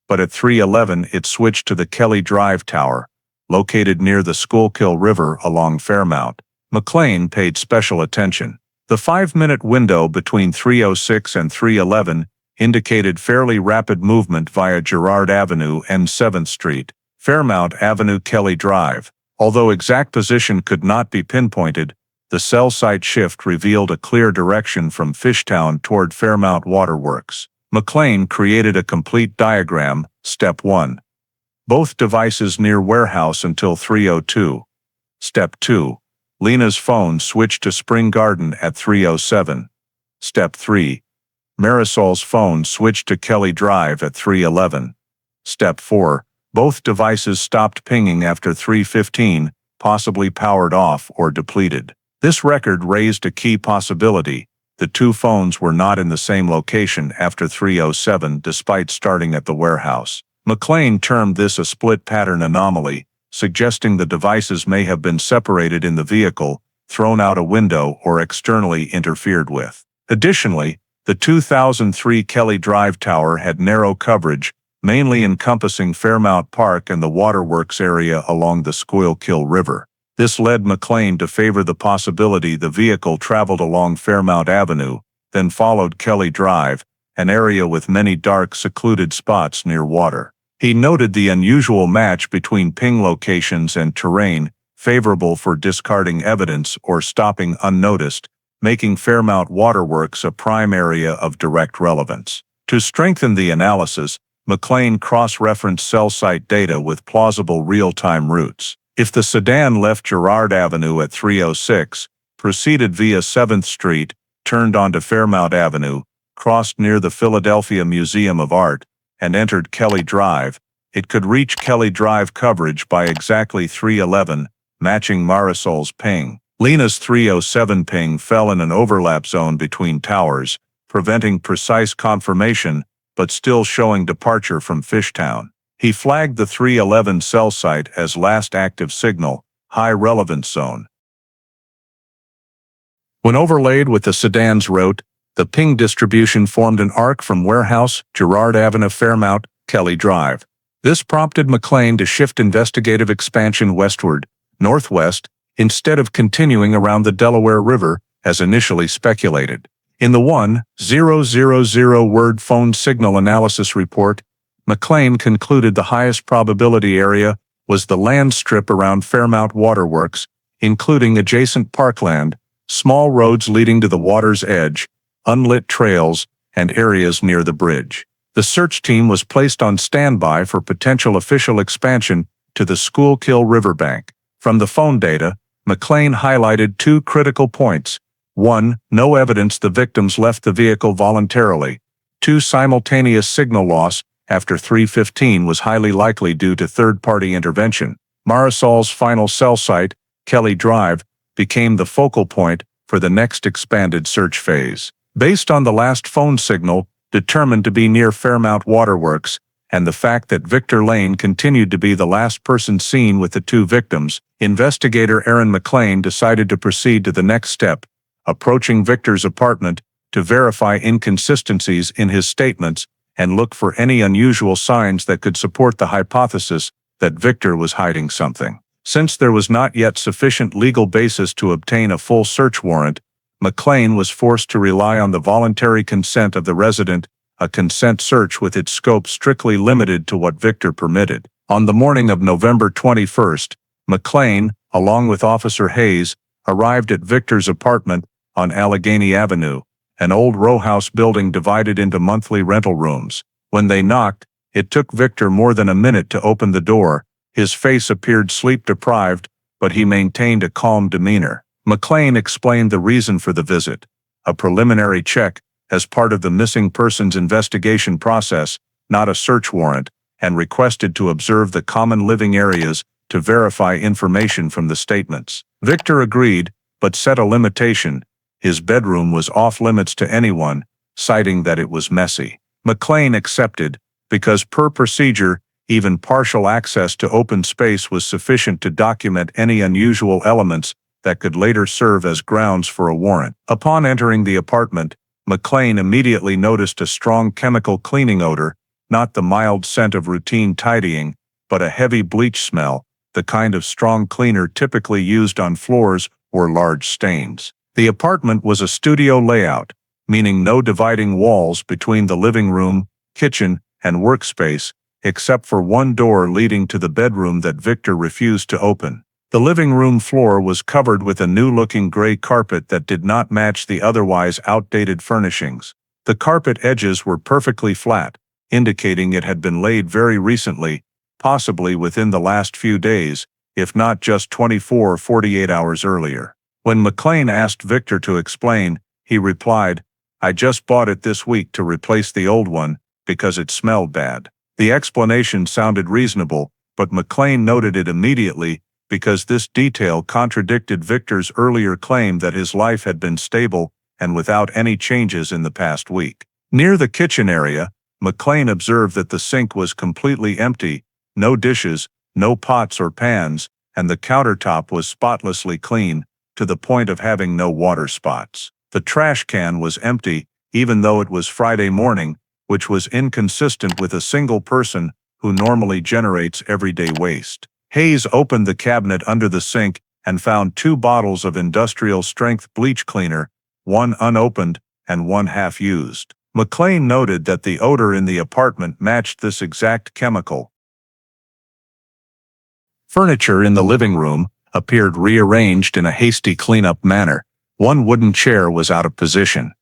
but at 3:11 it switched to the Kelly Drive Tower, located near the Schuylkill River along Fairmount. McLean paid special attention. The 5-minute window between 3:06 and 3:11 indicated fairly rapid movement via Girard Avenue and 7th Street, Fairmount Avenue, Kelly Drive. Although exact position could not be pinpointed, the cell site shift revealed a clear direction from Fishtown toward Fairmount Waterworks. McLean created a complete diagram. Step 1. Both devices near warehouse until 3:02. Step 2. Lena's phone switched to Spring Garden at 3:07. Step 3. Marisol's phone switched to Kelly Drive at 3:11. Step 4. Both devices stopped pinging after 3:15, possibly powered off or depleted. This record raised a key possibility. The 2 phones were not in the same location after 3:07 despite starting at the warehouse. McLean termed this a split pattern anomaly, suggesting the devices may have been separated in the vehicle, thrown out a window, or externally interfered with. Additionally, the 2003 Kelly Drive Tower had narrow coverage, mainly encompassing Fairmount Park and the waterworks area along the Schuylkill River. This led McLean to favor the possibility the vehicle traveled along Fairmount Avenue, then followed Kelly Drive, an area with many dark, secluded spots near water. He noted the unusual match between ping locations and terrain, favorable for discarding evidence or stopping unnoticed, making Fairmount Waterworks a prime area of direct relevance. To strengthen the analysis, McLean cross-referenced cell site data with plausible real-time routes. If the sedan left Girard Avenue at 3:06, proceeded via 7th Street, turned onto Fairmount Avenue, crossed near the Philadelphia Museum of Art, and entered Kelly Drive, it could reach Kelly Drive coverage by exactly 3:11, matching Marisol's ping. Lena's 3:07 ping fell in an overlap zone between towers, preventing precise confirmation, but still showing departure from Fishtown. He flagged the 3:11 cell site as last active signal, high relevance zone. When overlaid with the sedan's route, the ping distribution formed an arc from Warehouse, Girard Avenue, Fairmount, Kelly Drive. This prompted McLean to shift investigative expansion westward, northwest, instead of continuing around the Delaware River, as initially speculated. In the 1,000-word phone signal analysis report, McLean concluded the highest probability area was the land strip around Fairmount Waterworks, including adjacent parkland, small roads leading to the water's edge, unlit trails, and areas near the bridge. The search team was placed on standby for potential official expansion to the Schuylkill Riverbank. From the phone data, McLean highlighted 2 critical points. 1. No evidence the victims left the vehicle voluntarily. 2. Simultaneous signal loss after 3:15 was highly likely due to third-party intervention. Marisol's final cell site, Kelly Drive, became the focal point for the next expanded search phase. Based on the last phone signal, determined to be near Fairmount Waterworks, and the fact that Victor Lane continued to be the last person seen with the 2 victims, investigator Aaron McLean decided to proceed to the next step, approaching Victor's apartment to verify inconsistencies in his statements and look for any unusual signs that could support the hypothesis that Victor was hiding something. Since there was not yet sufficient legal basis to obtain a full search warrant, McLean was forced to rely on the voluntary consent of the resident, a consent search with its scope strictly limited to what Victor permitted. On the morning of November 21st, McLean, along with Officer Hayes, arrived at Victor's apartment on Allegheny Avenue, an old row house building divided into monthly rental rooms. When they knocked, it took Victor more than a minute to open the door. His face appeared sleep-deprived, but he maintained a calm demeanor. McLean explained the reason for the visit: a preliminary check as part of the missing persons investigation process, not a search warrant, and requested to observe the common living areas to verify information from the statements. Victor agreed, but set a limitation: his bedroom was off-limits to anyone, citing that it was messy. McLean accepted, because per procedure, even partial access to open space was sufficient to document any unusual elements that could later serve as grounds for a warrant. Upon entering the apartment, McLean immediately noticed a strong chemical cleaning odor, not the mild scent of routine tidying, but a heavy bleach smell, the kind of strong cleaner typically used on floors or large stains. The apartment was a studio layout, meaning no dividing walls between the living room, kitchen, and workspace, except for one door leading to the bedroom that Victor refused to open. The living room floor was covered with a new-looking gray carpet that did not match the otherwise outdated furnishings. The carpet edges were perfectly flat, indicating it had been laid very recently, possibly within the last few days, if not just 24 or 48 hours earlier. When McLean asked Victor to explain, he replied, "I just bought it this week to replace the old one, because it smelled bad." The explanation sounded reasonable, but McLean noted it immediately, because this detail contradicted Victor's earlier claim that his life had been stable and without any changes in the past week. Near the kitchen area, McLean observed that the sink was completely empty, no dishes, no pots or pans, and the countertop was spotlessly clean, to the point of having no water spots. The trash can was empty, even though it was Friday morning, which was inconsistent with a single person who normally generates everyday waste. Hayes opened the cabinet under the sink and found 2 bottles of industrial-strength bleach cleaner, one unopened and one half-used. McLean noted that the odor in the apartment matched this exact chemical. Furniture in the living room appeared rearranged in a hasty cleanup manner. One wooden chair was out of position.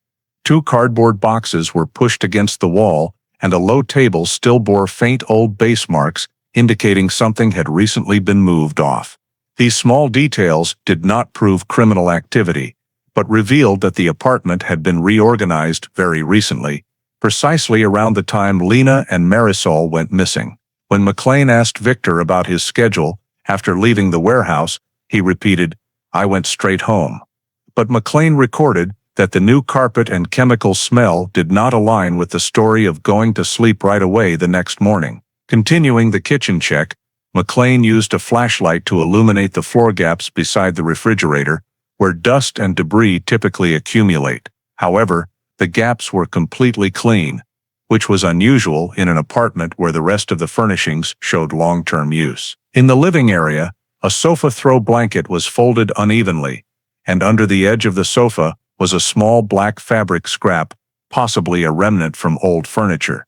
2 cardboard boxes were pushed against the wall, and a low table still bore faint old base marks, indicating something had recently been moved off. These small details did not prove criminal activity, but revealed that the apartment had been reorganized very recently, precisely around the time Lena and Marisol went missing. When McLean asked Victor about his schedule after leaving the warehouse, he repeated, "I went straight home." But McLean recorded that the new carpet and chemical smell did not align with the story of going to sleep right away the next morning. Continuing the kitchen check, McLean used a flashlight to illuminate the floor gaps beside the refrigerator, where dust and debris typically accumulate. However, the gaps were completely clean, which was unusual in an apartment where the rest of the furnishings showed long-term use. In the living area, a sofa throw blanket was folded unevenly, and under the edge of the sofa was a small black fabric scrap, possibly a remnant from old furniture.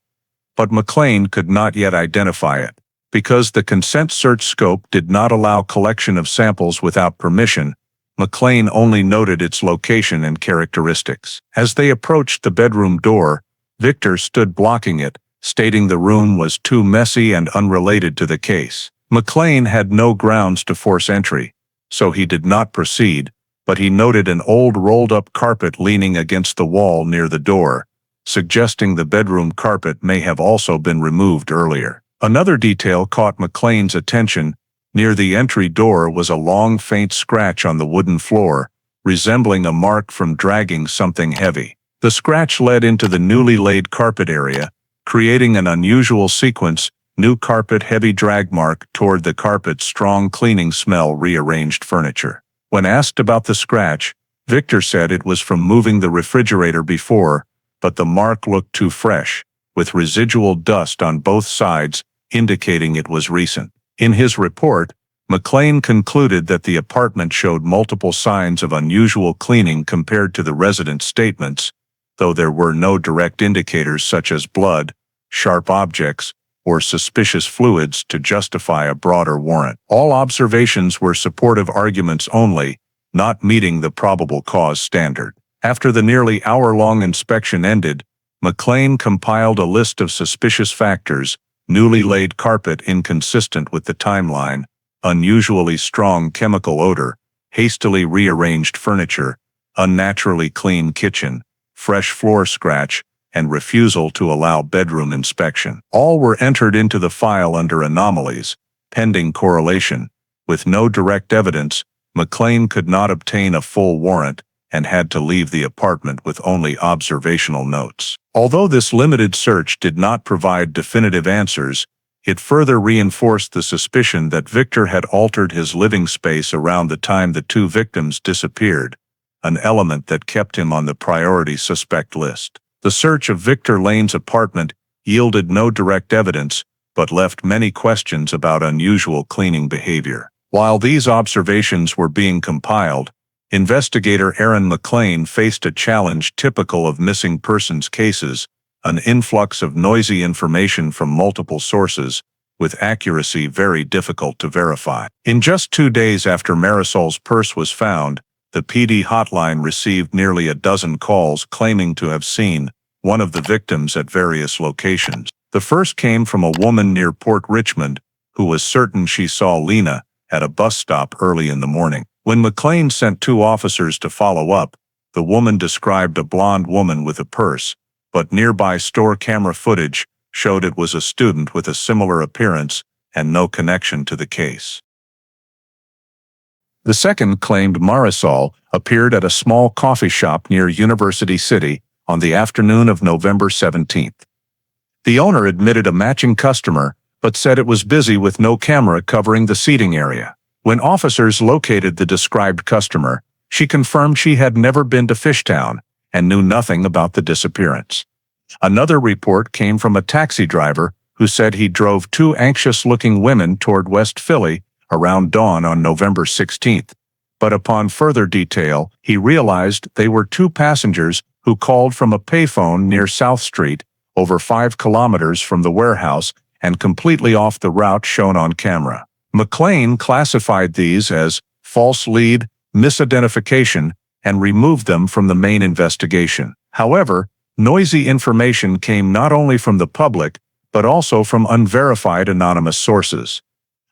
But McLean could not yet identify it. Because the consent search scope did not allow collection of samples without permission, McLean only noted its location and characteristics. As they approached the bedroom door, Victor stood blocking it, stating the room was too messy and unrelated to the case. McLean had no grounds to force entry, so he did not proceed, but he noted an old rolled-up carpet leaning against the wall near the door, suggesting the bedroom carpet may have also been removed earlier. Another detail caught McLean's attention. Near the entry door was a long, faint scratch on the wooden floor, resembling a mark from dragging something heavy. The scratch led into the newly laid carpet area, creating an unusual sequence: new carpet, heavy drag mark toward the carpet's strong cleaning smell, rearranged furniture. When asked about the scratch, Victor said it was from moving the refrigerator before, but the mark looked too fresh, with residual dust on both sides, indicating it was recent. In his report, McLean concluded that the apartment showed multiple signs of unusual cleaning compared to the residents' statements, though there were no direct indicators such as blood, sharp objects, or suspicious fluids to justify a broader warrant. All observations were supportive arguments only, not meeting the probable cause standard. After the nearly hour-long inspection ended, McLean compiled a list of suspicious factors: newly laid carpet inconsistent with the timeline, unusually strong chemical odor, hastily rearranged furniture, unnaturally clean kitchen, fresh floor scratch, and refusal to allow bedroom inspection. All were entered into the file under anomalies, pending correlation. With no direct evidence, McLean could not obtain a full warrant and had to leave the apartment with only observational notes. Although this limited search did not provide definitive answers, it further reinforced the suspicion that Victor had altered his living space around the time the two victims disappeared, an element that kept him on the priority suspect list. The search of Victor Lane's apartment yielded no direct evidence, but left many questions about unusual cleaning behavior. While these observations were being compiled, investigator Aaron McLean faced a challenge typical of missing persons cases: an influx of noisy information from multiple sources, with accuracy very difficult to verify. In just 2 days after Marisol's purse was found, the PD hotline received nearly a dozen calls claiming to have seen one of the victims at various locations. The first came from a woman near Port Richmond who was certain she saw Lena at a bus stop early in the morning. When McLean sent 2 officers to follow up, the woman described a blonde woman with a purse, but nearby store camera footage showed it was a student with a similar appearance and no connection to the case. The second claimed Marisol appeared at a small coffee shop near University City on the afternoon of November 17th. The owner admitted a matching customer, but said it was busy with no camera covering the seating area. When officers located the described customer, she confirmed she had never been to Fishtown and knew nothing about the disappearance. Another report came from a taxi driver who said he drove 2 anxious-looking women toward West Philly around dawn on November 16th, but upon further detail, he realized they were 2 passengers who called from a payphone near South Street, over 5 kilometers from the warehouse and completely off the route shown on camera. McLean classified these as false lead, misidentification, and removed them from the main investigation. However, noisy information came not only from the public, but also from unverified anonymous sources.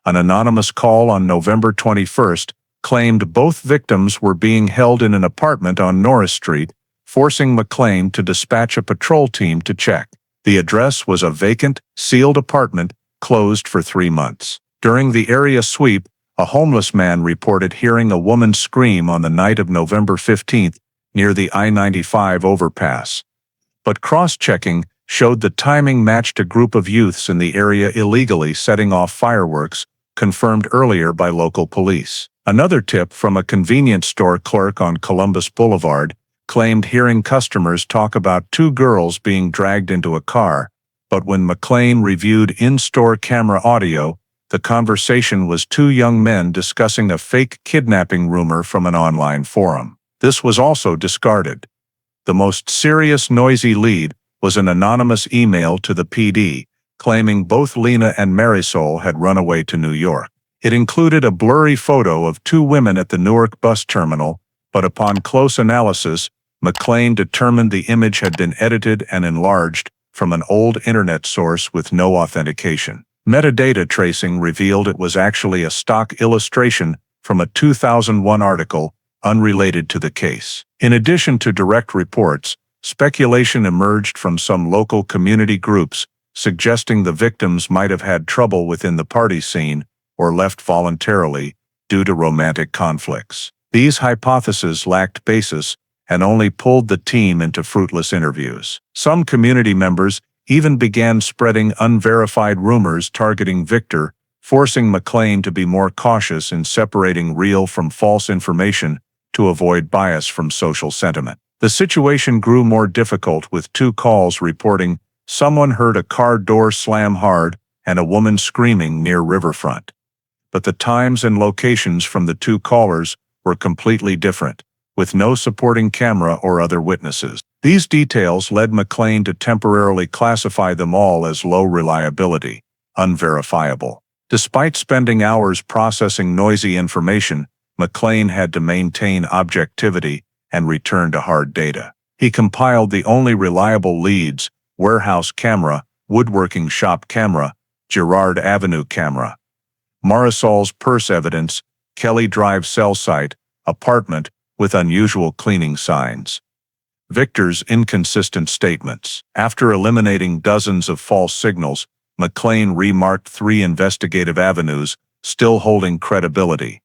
An anonymous call on November 21st claimed both victims were being held in an apartment on Norris Street, forcing McLean to dispatch a patrol team to check. The address was a vacant, sealed apartment, closed for 3 months. During the area sweep, a homeless man reported hearing a woman scream on the night of November 15th near the I-95 overpass. But cross-checking showed the timing matched a group of youths in the area illegally setting off fireworks, confirmed earlier by local police. Another tip from a convenience store clerk on Columbus Boulevard claimed hearing customers talk about 2 girls being dragged into a car, but when McLean reviewed in-store camera audio, the conversation was 2 young men discussing a fake kidnapping rumor from an online forum. This was also discarded. The most serious noisy lead was an anonymous email to the PD, claiming both Lena and Marisol had run away to New York. It included a blurry photo of 2 women at the Newark bus terminal, but upon close analysis, McLean determined the image had been edited and enlarged from an old internet source with no authentication. Metadata tracing revealed it was actually a stock illustration from a 2001 article unrelated to the case. In addition to direct reports, speculation emerged from some local community groups suggesting the victims might have had trouble within the party scene or left voluntarily due to romantic conflicts. These hypotheses lacked basis and only pulled the team into fruitless interviews. Some community members even began spreading unverified rumors targeting Victor, forcing McLean to be more cautious in separating real from false information to avoid bias from social sentiment. The situation grew more difficult with 2 calls reporting someone heard a car door slam hard and a woman screaming near riverfront. But the times and locations from the two callers were completely different, with no supporting camera or other witnesses. These details led McLean to temporarily classify them all as low reliability, unverifiable. Despite spending hours processing noisy information, McLean had to maintain objectivity and return to hard data. He compiled the only reliable leads: warehouse camera, woodworking shop camera, Girard Avenue camera, Marisol's purse evidence, Kelly Drive cell site, apartment with unusual cleaning signs. Victor's inconsistent statements. After eliminating dozens of false signals, McLean remarked 3 investigative avenues, still holding credibility: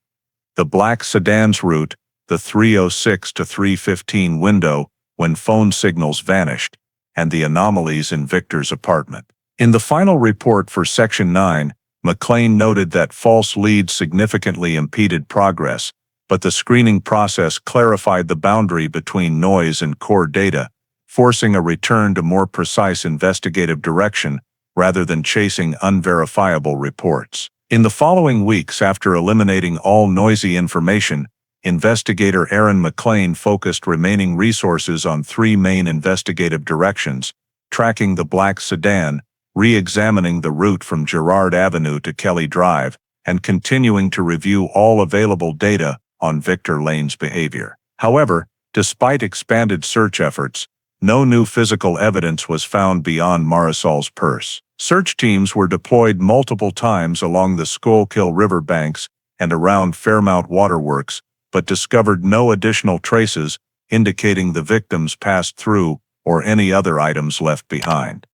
the black sedan's route, the 306 to 315 window when phone signals vanished, and the anomalies in Victor's apartment. In the final report for Section 9, McLean noted that false leads significantly impeded progress, but the screening process clarified the boundary between noise and core data, forcing a return to more precise investigative direction rather than chasing unverifiable reports. In the following weeks after eliminating all noisy information, investigator Aaron McLean focused remaining resources on 3 main investigative directions: tracking the black sedan, re-examining the route from Girard Avenue to Kelly Drive, and continuing to review all available data on Victor Lane's behavior. However, despite expanded search efforts, no new physical evidence was found beyond Marisol's purse. Search teams were deployed multiple times along the Schuylkill River banks and around Fairmount Waterworks, but discovered no additional traces indicating the victims passed through or any other items left behind.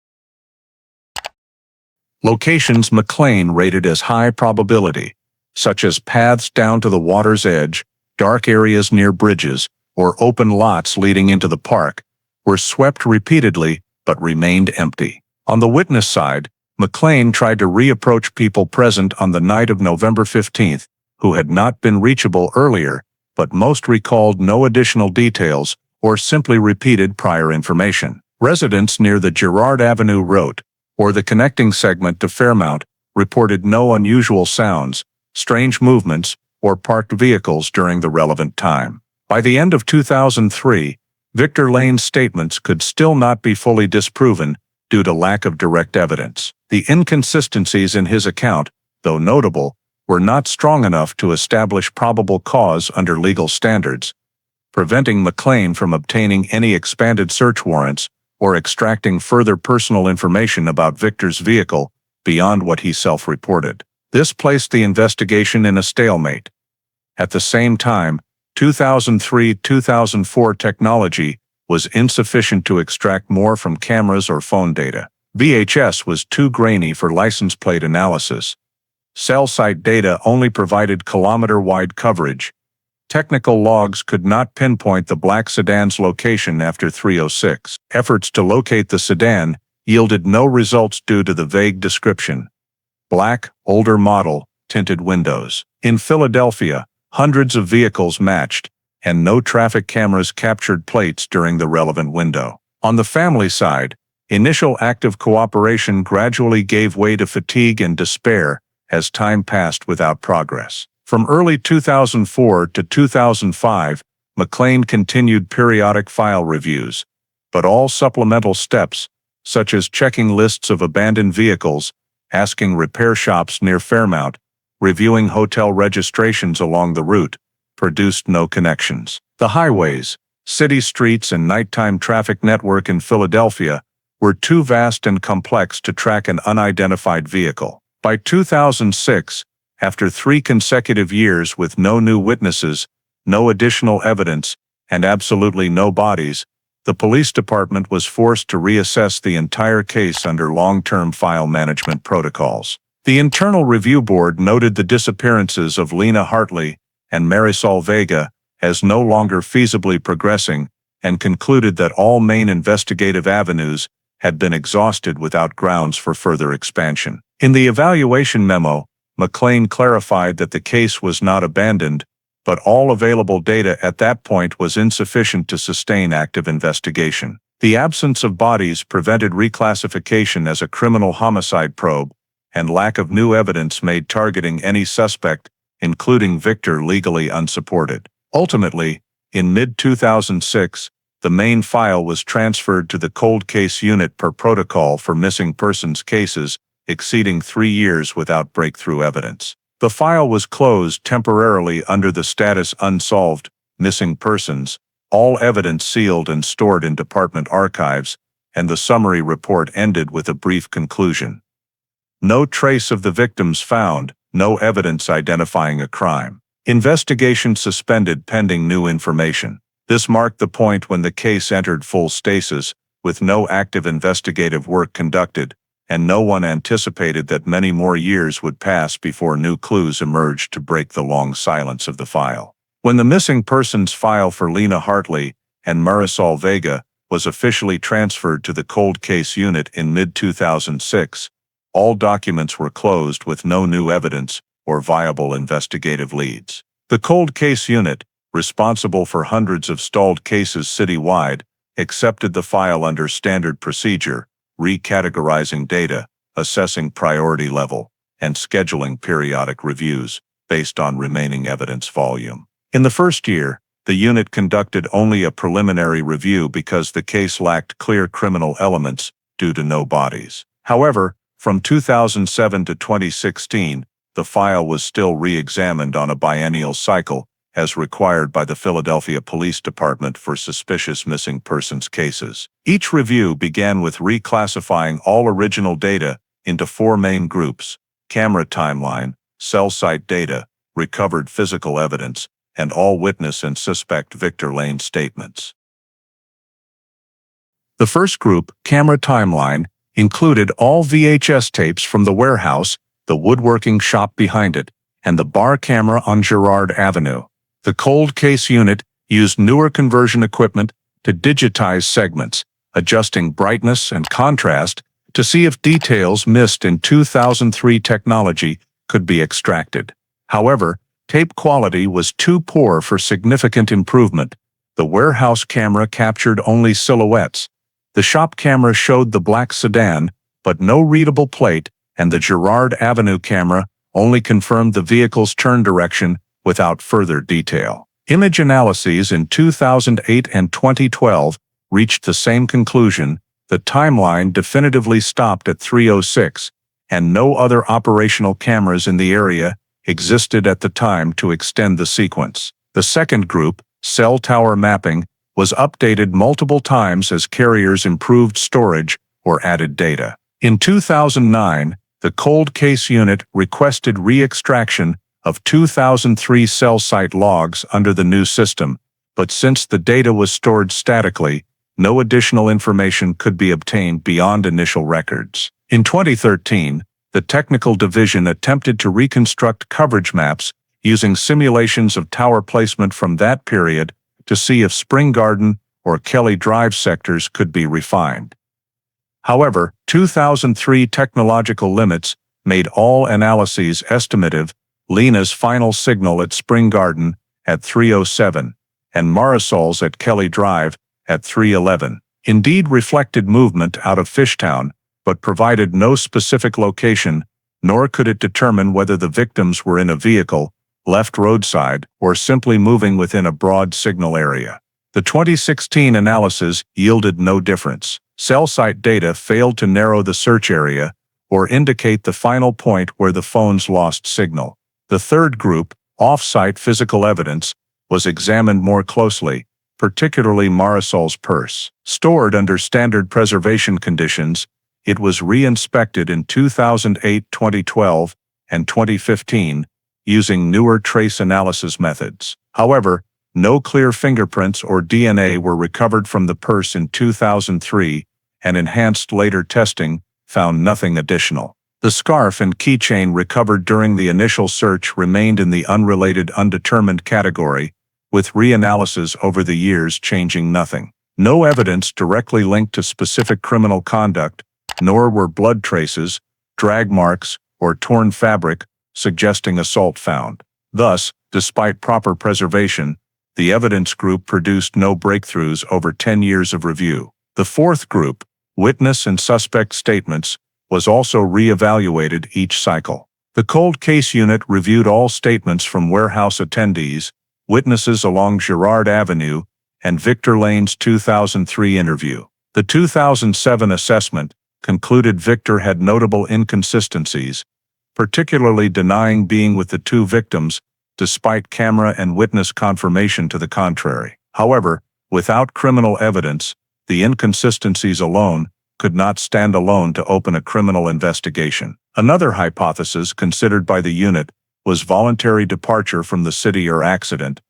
Locations McLean rated as high probability, such as paths down to the water's edge, dark areas near bridges, or open lots leading into the park, were swept repeatedly but remained empty. On the witness side, McLean tried to reapproach people present on the night of November 15th, who had not been reachable earlier, but most recalled no additional details or simply repeated prior information. Residents near the Girard Avenue road, or the connecting segment to Fairmount, reported no unusual sounds, strange movements, or parked vehicles during the relevant time. By the end of 2003, Victor Lane's statements could still not be fully disproven due to lack of direct evidence. The inconsistencies in his account, though notable, were not strong enough to establish probable cause under legal standards, preventing McLean from obtaining any expanded search warrants or extracting further personal information about Victor's vehicle beyond what he self-reported. This placed the investigation in a stalemate. At the same time, 2003-2004 technology was insufficient to extract more from cameras or phone data. VHS was too grainy for license plate analysis. Cell site data only provided kilometer-wide coverage. Technical logs could not pinpoint the black sedan's location after 306. Efforts to locate the sedan yielded no results due to the vague description: black, older model, tinted windows. In Philadelphia, hundreds of vehicles matched, and no traffic cameras captured plates during the relevant window. On the family side, initial active cooperation gradually gave way to fatigue and despair as time passed without progress. From early 2004 to 2005, McLean continued periodic file reviews, but all supplemental steps, such as checking lists of abandoned vehicles, asking repair shops near Fairmount, reviewing hotel registrations along the route, produced no connections. The highways, city streets, and nighttime traffic network in Philadelphia were too vast and complex to track an unidentified vehicle. By 2006, after 3 consecutive years with no new witnesses, no additional evidence, and absolutely no bodies, the police department was forced to reassess the entire case under long-term file management protocols. The Internal Review Board noted the disappearances of Lena Hartley and Marisol Vega as no longer feasibly progressing, and concluded that all main investigative avenues had been exhausted without grounds for further expansion. In the evaluation memo, McLean clarified that the case was not abandoned, but all available data at that point was insufficient to sustain active investigation. The absence of bodies prevented reclassification as a criminal homicide probe, and lack of new evidence made targeting any suspect, including Victor, legally unsupported. Ultimately, in mid-2006, the main file was transferred to the cold case unit per protocol for missing persons cases exceeding 3 years without breakthrough evidence. The file was closed temporarily under the status unsolved, missing persons, all evidence sealed and stored in department archives, and the summary report ended with a brief conclusion. No trace of the victims found, no evidence identifying a crime. Investigation suspended pending new information. This marked the point when the case entered full stasis, with no active investigative work conducted, and no one anticipated that many more years would pass before new clues emerged to break the long silence of the file. When the missing persons file for Lena Hartley and Marisol Vega was officially transferred to the cold case unit in mid-2006, all documents were closed with no new evidence or viable investigative leads. The cold case unit, responsible for hundreds of stalled cases citywide, accepted the file under standard procedure, recategorizing data, assessing priority level, and scheduling periodic reviews based on remaining evidence volume. In the first year, the unit conducted only a preliminary review because the case lacked clear criminal elements due to no bodies. However, from 2007 to 2016, the file was still re-examined on a biennial cycle, as required by the Philadelphia Police Department for suspicious missing persons cases. Each review began with reclassifying all original data into 4 main groups: camera timeline, cell site data, recovered physical evidence, and all witness and suspect Victor Lane statements. The first group, camera timeline, included all VHS tapes from the warehouse, the woodworking shop behind it, and the bar camera on Girard Avenue. The cold case unit used newer conversion equipment to digitize segments, adjusting brightness and contrast to see if details missed in 2003 technology could be extracted. However, tape quality was too poor for significant improvement. The warehouse camera captured only silhouettes. The shop camera showed the black sedan, but no readable plate, and the Girard Avenue camera only confirmed the vehicle's turn direction without further detail. Image analyses in 2008 and 2012 reached the same conclusion. The timeline definitively stopped at 306, and no other operational cameras in the area existed at the time to extend the sequence. The second group, cell tower mapping, was updated multiple times as carriers improved storage or added data. In 2009, the cold case unit requested re-extraction of 2003 cell site logs under the new system, but since the data was stored statically, no additional information could be obtained beyond initial records. In 2013, the technical division attempted to reconstruct coverage maps using simulations of tower placement from that period to see if Spring Garden or Kelly Drive sectors could be refined. However, 2003 technological limits made all analyses estimative. Lena's final signal at Spring Garden at 307 and Marisol's at Kelly Drive at 311 indeed reflected movement out of Fishtown, but provided no specific location, nor could it determine whether the victims were in a vehicle, left roadside, or simply moving within a broad signal area. The 2016 analysis yielded no difference. Cell site data failed to narrow the search area or indicate the final point where the phones lost signal. The third group, off-site physical evidence, was examined more closely, particularly Marisol's purse. Stored under standard preservation conditions, it was re-inspected in 2008, 2012, and 2015, using newer trace analysis methods. However, no clear fingerprints or DNA were recovered from the purse in 2003, and enhanced later testing found nothing additional. The scarf and keychain recovered during the initial search remained in the unrelated undetermined category, with reanalysis over the years changing nothing. No evidence directly linked to specific criminal conduct, nor were blood traces, drag marks, or torn fabric suggesting assault found. Thus, despite proper preservation, the evidence group produced no breakthroughs over 10 years of review. The fourth group, witness and suspect statements, was also re-evaluated each cycle. The cold case unit reviewed all statements from warehouse attendees, witnesses along Girard Avenue, and Victor Lane's 2003 interview. The 2007 assessment concluded Victor had notable inconsistencies, particularly denying being with the two victims, despite camera and witness confirmation to the contrary. However, without criminal evidence, the inconsistencies alone could not stand alone to open a criminal investigation. Another hypothesis considered by the unit was voluntary departure from the city or accident,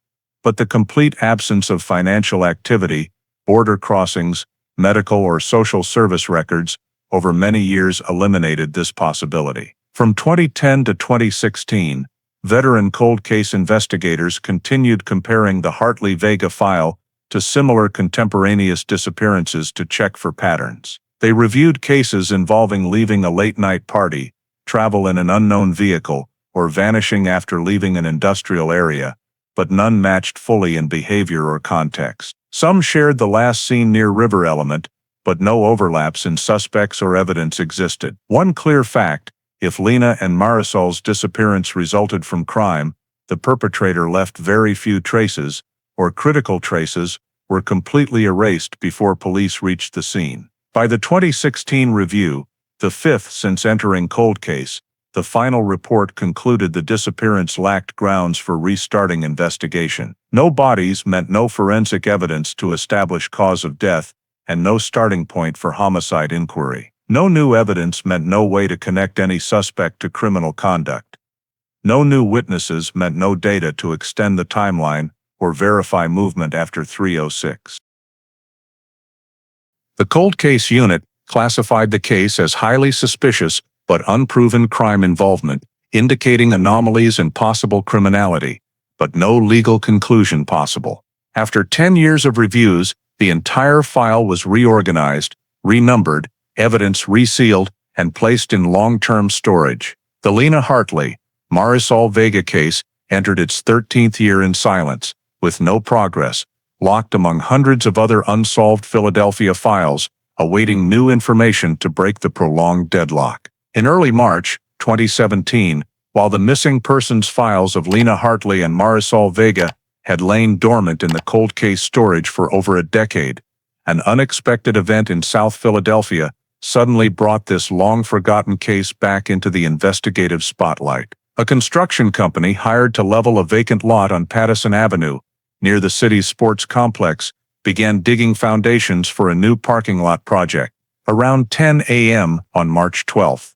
but the complete absence of financial activity, border crossings, medical or social service records over many years eliminated this possibility. From 2010 to 2016, veteran cold case investigators continued comparing the Hartley-Vega file to similar contemporaneous disappearances to check for patterns. They reviewed cases involving leaving a late-night party, travel in an unknown vehicle, or vanishing after leaving an industrial area, but none matched fully in behavior or context. Some shared the last seen near river element, but no overlaps in suspects or evidence existed. One clear fact: if Lena and Marisol's disappearance resulted from crime, the perpetrator left very few traces, or critical traces were completely erased before police reached the scene. By the 2016 review, the fifth since entering cold case, the final report concluded the disappearance lacked grounds for restarting investigation. No bodies meant no forensic evidence to establish cause of death, and no starting point for homicide inquiry. No new evidence meant no way to connect any suspect to criminal conduct. No new witnesses meant no data to extend the timeline or verify movement after 3:06. The cold case unit classified the case as highly suspicious but unproven crime involvement, indicating anomalies and possible criminality, but no legal conclusion possible. After 10 years of reviews, the entire file was reorganized, renumbered, evidence resealed, and placed in long-term storage. The Lena Hartley, Marisol Vega case entered its 13th year in silence, with no progress, locked among hundreds of other unsolved Philadelphia files, awaiting new information to break the prolonged deadlock. In early March 2017, while the missing persons files of Lena Hartley and Marisol Vega had lain dormant in the cold case storage for over a decade, an unexpected event in South Philadelphia suddenly brought this long-forgotten case back into the investigative spotlight. A construction company hired to level a vacant lot on Pattison Avenue, near the city's sports complex, began digging foundations for a new parking lot project, around 10 a.m. on March 12.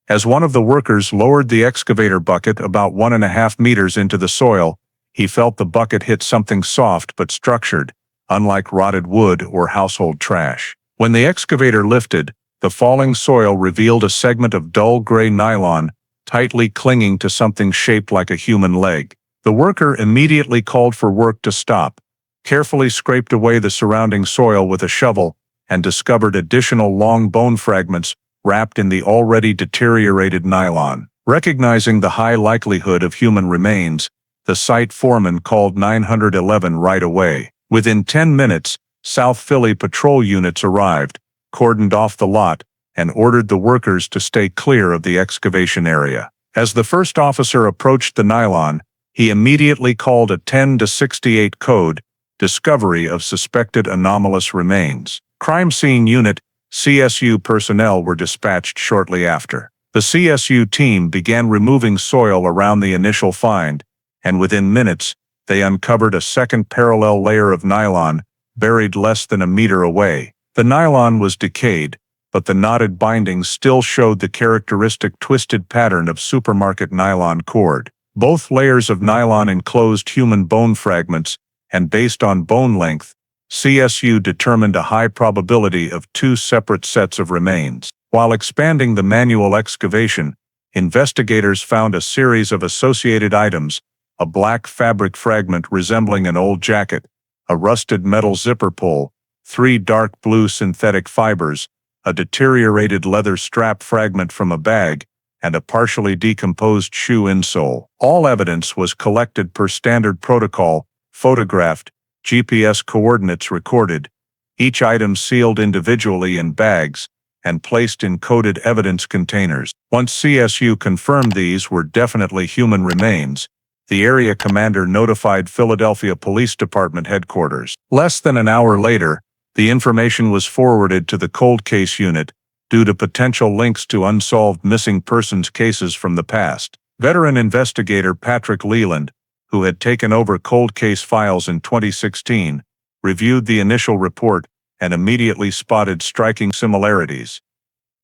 As one of the workers lowered the excavator bucket about 1.5 meters into the soil, he felt the bucket hit something soft but structured, unlike rotted wood or household trash. When the excavator lifted, the falling soil revealed a segment of dull gray nylon, tightly clinging to something shaped like a human leg. The worker immediately called for work to stop, carefully scraped away the surrounding soil with a shovel, and discovered additional long bone fragments wrapped in the already deteriorated nylon. Recognizing the high likelihood of human remains, the site foreman called 911 right away. Within 10 minutes, South Philly patrol units arrived, cordoned off the lot, and ordered the workers to stay clear of the excavation area. As the first officer approached the nylon, he immediately called a 10-68 code, discovery of suspected anomalous remains. Crime scene unit, CSU personnel were dispatched shortly after. The CSU team began removing soil around the initial find, and within minutes, they uncovered a second parallel layer of nylon, buried less than a meter away. The nylon was decayed, but the knotted bindings still showed the characteristic twisted pattern of supermarket nylon cord. Both layers of nylon enclosed human bone fragments, and based on bone length, CSU determined a high probability of two separate sets of remains. While expanding the manual excavation, investigators found a series of associated items: a black fabric fragment resembling an old jacket, a rusted metal zipper pull, 3 dark blue synthetic fibers, a deteriorated leather strap fragment from a bag, and a partially decomposed shoe insole. All evidence was collected per standard protocol, photographed, GPS coordinates recorded, each item sealed individually in bags, and placed in coated evidence containers. Once CSU confirmed these were definitely human remains, the area commander notified Philadelphia Police Department headquarters. Less than an hour later, the information was forwarded to the cold case unit due to potential links to unsolved missing persons cases from the past. Veteran investigator Patrick Leland, who had taken over cold case files in 2016, reviewed the initial report and immediately spotted striking similarities.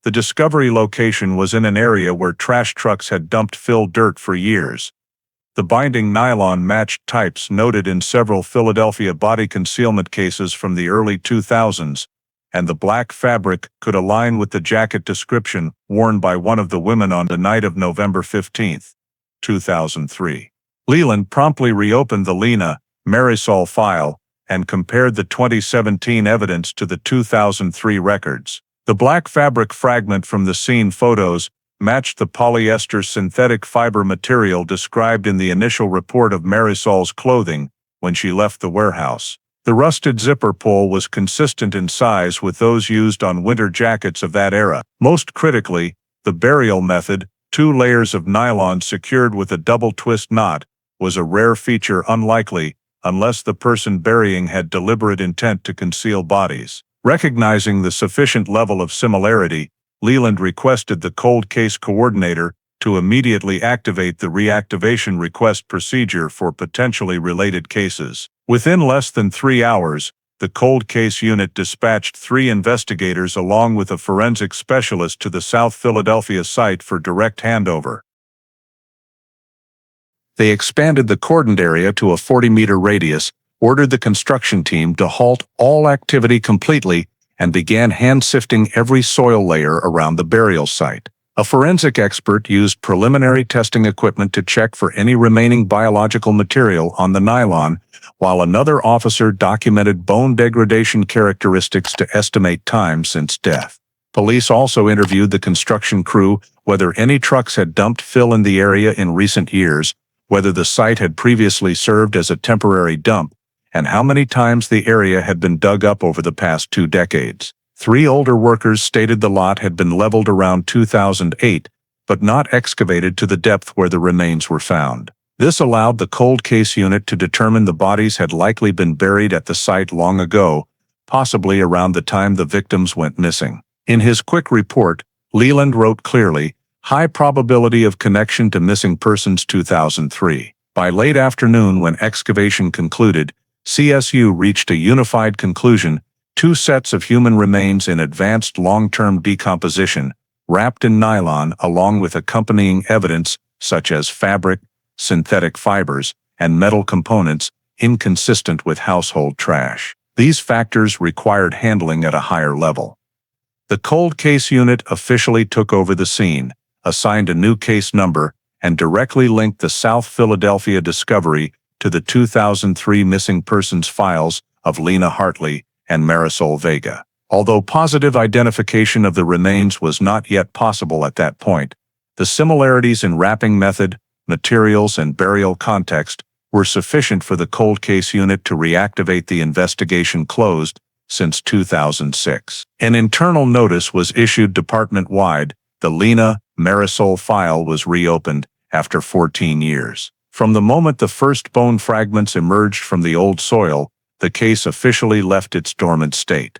The discovery location was in an area where trash trucks had dumped fill dirt for years. The binding nylon matched types noted in several Philadelphia body concealment cases from the early 2000s, and the black fabric could align with the jacket description worn by one of the women on the night of November 15, 2003. Leland promptly reopened the Lena Marisol file and compared the 2017 evidence to the 2003 records. The black fabric fragment from the scene photos matched the polyester synthetic fiber material described in the initial report of Marisol's clothing when she left the warehouse. The rusted zipper pull was consistent in size with those used on winter jackets of that era. Most critically, the burial method, 2 layers of nylon secured with a double twist knot, was a rare feature unlikely unless the person burying had deliberate intent to conceal bodies. Recognizing the sufficient level of similarity, Leland requested the cold case coordinator to immediately activate the reactivation request procedure for potentially related cases. Within less than 3 hours, the cold case unit dispatched 3 investigators along with a forensic specialist to the South Philadelphia site for direct handover. They expanded the cordoned area to a 40-meter radius, ordered the construction team to halt all activity completely, and began hand-sifting every soil layer around the burial site. A forensic expert used preliminary testing equipment to check for any remaining biological material on the nylon, while another officer documented bone degradation characteristics to estimate time since death. Police also interviewed the construction crew whether any trucks had dumped fill in the area in recent years, whether the site had previously served as a temporary dump, and how many times the area had been dug up over the past 2 decades. 3 older workers stated the lot had been leveled around 2008, but not excavated to the depth where the remains were found. This allowed the cold case unit to determine the bodies had likely been buried at the site long ago, possibly around the time the victims went missing. In his quick report, Leland wrote clearly, "High probability of connection to missing persons 2003. By late afternoon when excavation concluded, CSU reached a unified conclusion: 2 sets of human remains in advanced long-term decomposition, wrapped in nylon along with accompanying evidence such as fabric, synthetic fibers, and metal components, inconsistent with household trash. These factors required handling at a higher level." The cold case unit officially took over the scene, assigned a new case number, and directly linked the South Philadelphia discovery to the 2003 missing persons files of Lena Hartley and Marisol Vega. Although positive identification of the remains was not yet possible at that point, the similarities in wrapping method, materials, and burial context were sufficient for the cold case unit to reactivate the investigation closed since 2006. An internal notice was issued department-wide. The Lena Marisol file was reopened after 14 years. From the moment the first bone fragments emerged from the old soil, the case officially left its dormant state.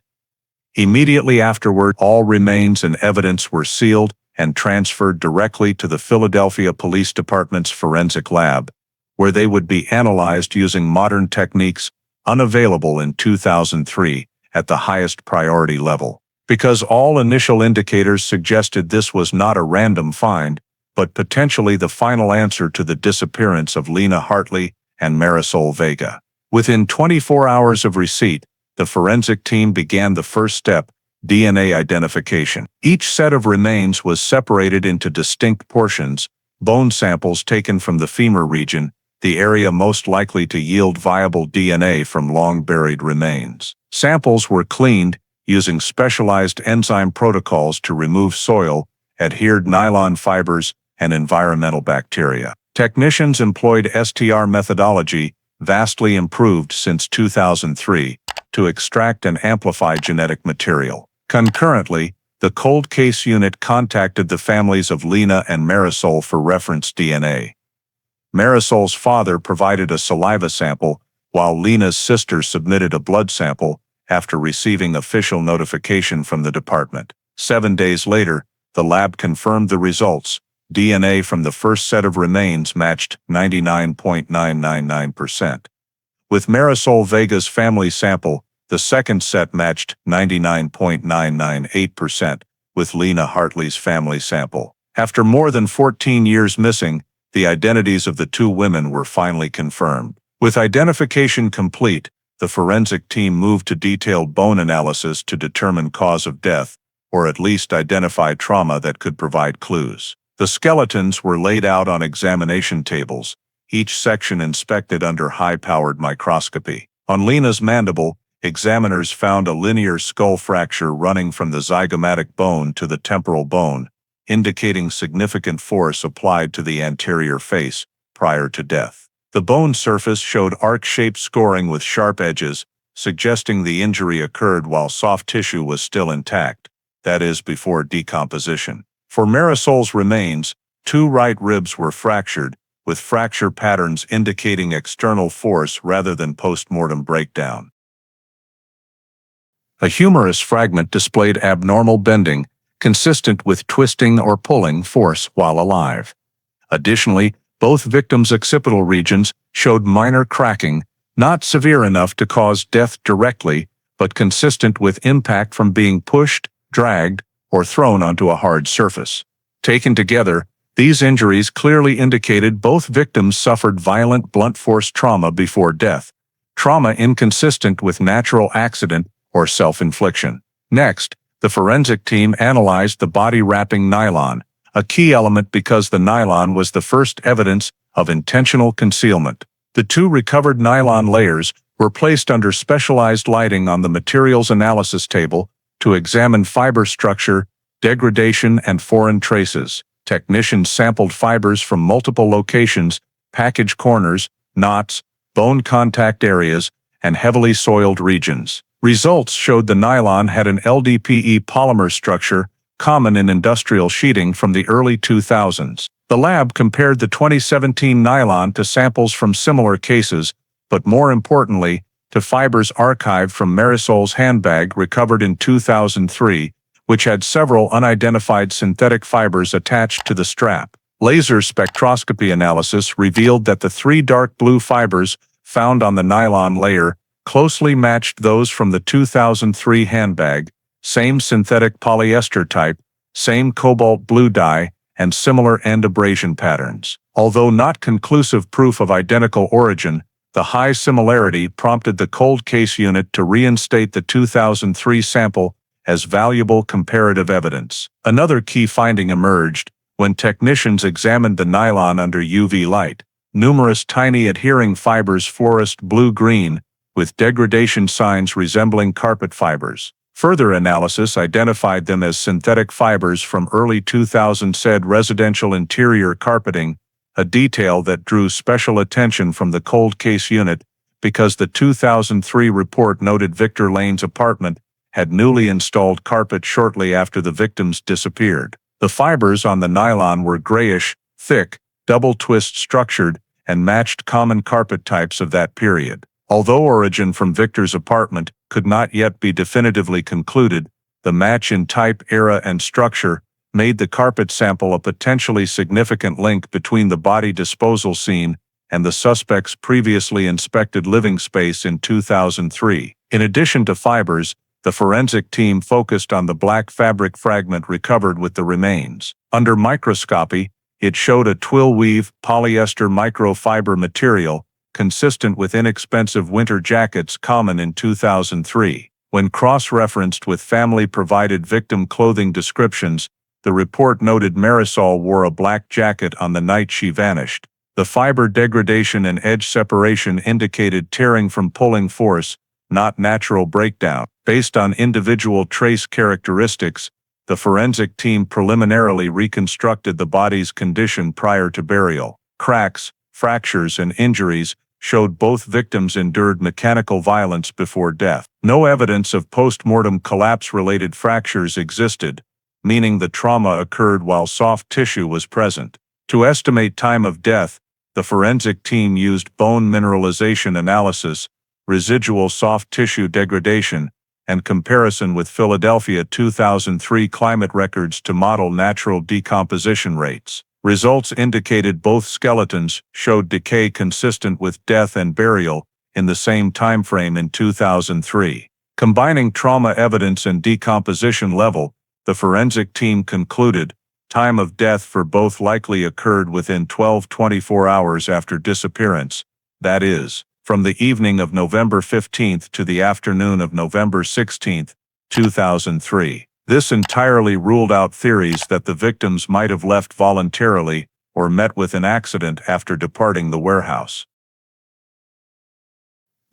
Immediately afterward, all remains and evidence were sealed and transferred directly to the Philadelphia Police Department's forensic lab, where they would be analyzed using modern techniques unavailable in 2003 at the highest priority level. Because all initial indicators suggested this was not a random find, but potentially the final answer to the disappearance of Lena Hartley and Marisol Vega. Within 24 hours of receipt, the forensic team began the first step, DNA identification. Each set of remains was separated into distinct portions, bone samples taken from the femur region, the area most likely to yield viable DNA from long-buried remains. Samples were cleaned, using specialized enzyme protocols to remove soil, adhered nylon fibers, and environmental bacteria. Technicians employed STR methodology, vastly improved since 2003, to extract and amplify genetic material. Concurrently, the cold case unit contacted the families of Lena and Marisol for reference DNA. Marisol's father provided a saliva sample, while Lena's sister submitted a blood sample after receiving official notification from the department. 7 days later, the lab confirmed the results. DNA from the first set of remains matched 99.999%. With Marisol Vega's family sample, the second set matched 99.998% with Lena Hartley's family sample. After more than 14 years missing, the identities of the two women were finally confirmed. With identification complete, the forensic team moved to detailed bone analysis to determine cause of death, or at least identify trauma that could provide clues. The skeletons were laid out on examination tables, each section inspected under high-powered microscopy. On Lena's mandible, examiners found a linear skull fracture running from the zygomatic bone to the temporal bone, indicating significant force applied to the anterior face prior to death. The bone surface showed arc-shaped scoring with sharp edges, suggesting the injury occurred while soft tissue was still intact, that is, before decomposition. For Marisol's remains, 2 right ribs were fractured, with fracture patterns indicating external force rather than post-mortem breakdown. A humerus fragment displayed abnormal bending, consistent with twisting or pulling force while alive. Additionally, both victims' occipital regions showed minor cracking, not severe enough to cause death directly, but consistent with impact from being pushed, dragged, or thrown onto a hard surface. Taken together, these injuries clearly indicated both victims suffered violent blunt force trauma before death, trauma inconsistent with natural accident or self-infliction. Next, the forensic team analyzed the body wrapping nylon, a key element because the nylon was the first evidence of intentional concealment. The 2 recovered nylon layers were placed under specialized lighting on the materials analysis table to examine fiber structure, degradation, and foreign traces. Technicians sampled fibers from multiple locations, package corners, knots, bone contact areas, and heavily soiled regions. Results showed the nylon had an LDPE polymer structure common in industrial sheeting from the early 2000s. The lab compared the 2017 nylon to samples from similar cases, but more importantly, to fibers archived from Marisol's handbag recovered in 2003, which had several unidentified synthetic fibers attached to the strap. Laser spectroscopy analysis revealed that the 3 dark blue fibers found on the nylon layer closely matched those from the 2003 handbag, same synthetic polyester type, same cobalt blue dye, and similar end abrasion patterns. Although not conclusive proof of identical origin, the high similarity prompted the cold case unit to reinstate the 2003 sample as valuable comparative evidence. Another key finding emerged when technicians examined the nylon under UV light. Numerous tiny adhering fibers fluoresced blue-green, with degradation signs resembling carpet fibers. Further analysis identified them as synthetic fibers from early 2000s said residential interior carpeting, a detail that drew special attention from the cold case unit because the 2003 report noted Victor Lane's apartment had newly installed carpet shortly after the victims disappeared. The fibers on the nylon were grayish, thick, double-twist structured, and matched common carpet types of that period. Although origin from Victor's apartment could not yet be definitively concluded, the match in type, era, and structure made the carpet sample a potentially significant link between the body disposal scene and the suspect's previously inspected living space in 2003. In addition to fibers, the forensic team focused on the black fabric fragment recovered with the remains. Under microscopy, it showed a twill-weave polyester microfiber material consistent with inexpensive winter jackets common in 2003. When cross-referenced with family-provided victim clothing descriptions, the report noted Marisol wore a black jacket on the night she vanished. The fiber degradation and edge separation indicated tearing from pulling force, not natural breakdown. Based on individual trace characteristics, the forensic team preliminarily reconstructed the body's condition prior to burial. Cracks, fractures, and injuries showed both victims endured mechanical violence before death. No evidence of post-mortem collapse-related fractures existed, meaning the trauma occurred while soft tissue was present. To estimate time of death, the forensic team used bone mineralization analysis, residual soft tissue degradation, and comparison with Philadelphia 2003 climate records to model natural decomposition rates. Results indicated both skeletons showed decay consistent with death and burial in the same timeframe in 2003. Combining trauma evidence and decomposition level, the forensic team concluded time of death for both likely occurred within 12-24 hours after disappearance, that is, from the evening of November 15 to the afternoon of November 16, 2003. This entirely ruled out theories that the victims might have left voluntarily or met with an accident after departing the warehouse.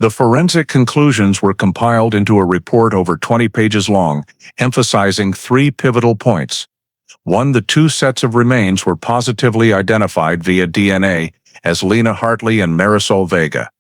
The forensic conclusions were compiled into a report over 20 pages long, emphasizing 3 pivotal points. 1. The 2 sets of remains were positively identified via DNA as Lena Hartley and Marisol Vega.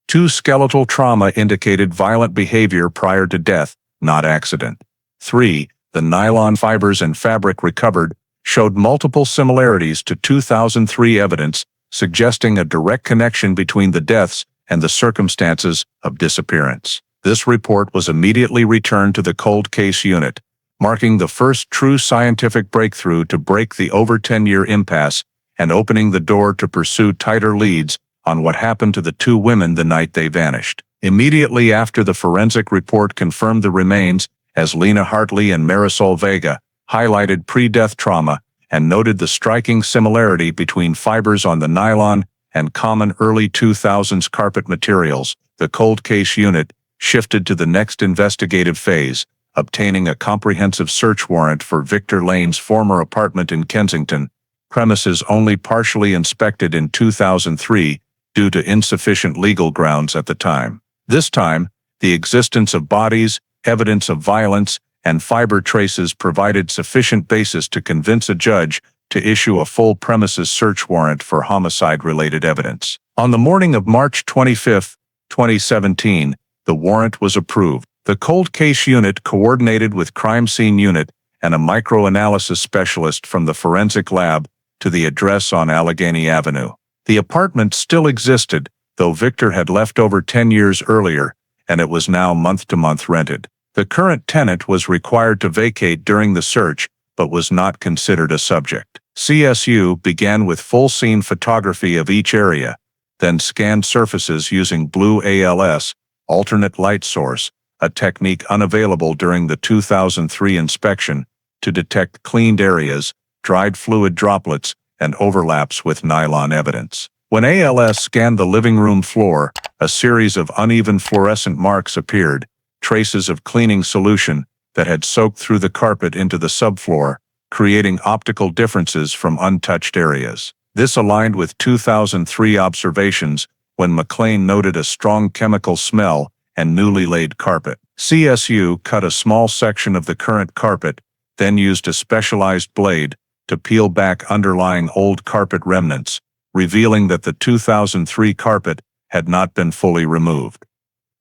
2. Skeletal trauma indicated violent behavior prior to death, not accident. 3. The nylon fibers and fabric recovered showed multiple similarities to 2003 evidence, suggesting a direct connection between the deaths and the circumstances of disappearance. This report was immediately returned to the cold case unit, marking the first true scientific breakthrough to break the over 10-year impasse and opening the door to pursue tighter leads on what happened to the 2 women the night they vanished. Immediately after the forensic report confirmed the remains as Lena Hartley and Marisol Vega, highlighted pre-death trauma, and noted the striking similarity between fibers on the nylon and common early 2000s carpet materials, the cold case unit shifted to the next investigative phase, obtaining a comprehensive search warrant for Victor Lane's former apartment in Kensington, premises only partially inspected in 2003 due to insufficient legal grounds at the time. This time, the existence of bodies, evidence of violence, and fiber traces provided sufficient basis to convince a judge to issue a full premises search warrant for homicide-related evidence. On the morning of March 25, 2017, the warrant was approved. The cold case unit coordinated with crime scene unit and a microanalysis specialist from the forensic lab to the address on Allegheny Avenue. The apartment still existed, though Victor had left over 10 years earlier, and it was now month-to-month rented. The current tenant was required to vacate during the search, but was not considered a subject. CSU began with full scene photography of each area, then scanned surfaces using blue ALS, alternate light source, a technique unavailable during the 2003 inspection, to detect cleaned areas, dried fluid droplets, and overlaps with nylon evidence. When ALS scanned the living room floor, a series of uneven fluorescent marks appeared, traces of cleaning solution that had soaked through the carpet into the subfloor, creating optical differences from untouched areas. This aligned with 2003 observations when McLean noted a strong chemical smell and newly laid carpet. CSU cut a small section of the current carpet, then used a specialized blade to peel back underlying old carpet remnants, revealing that the 2003 carpet had not been fully removed.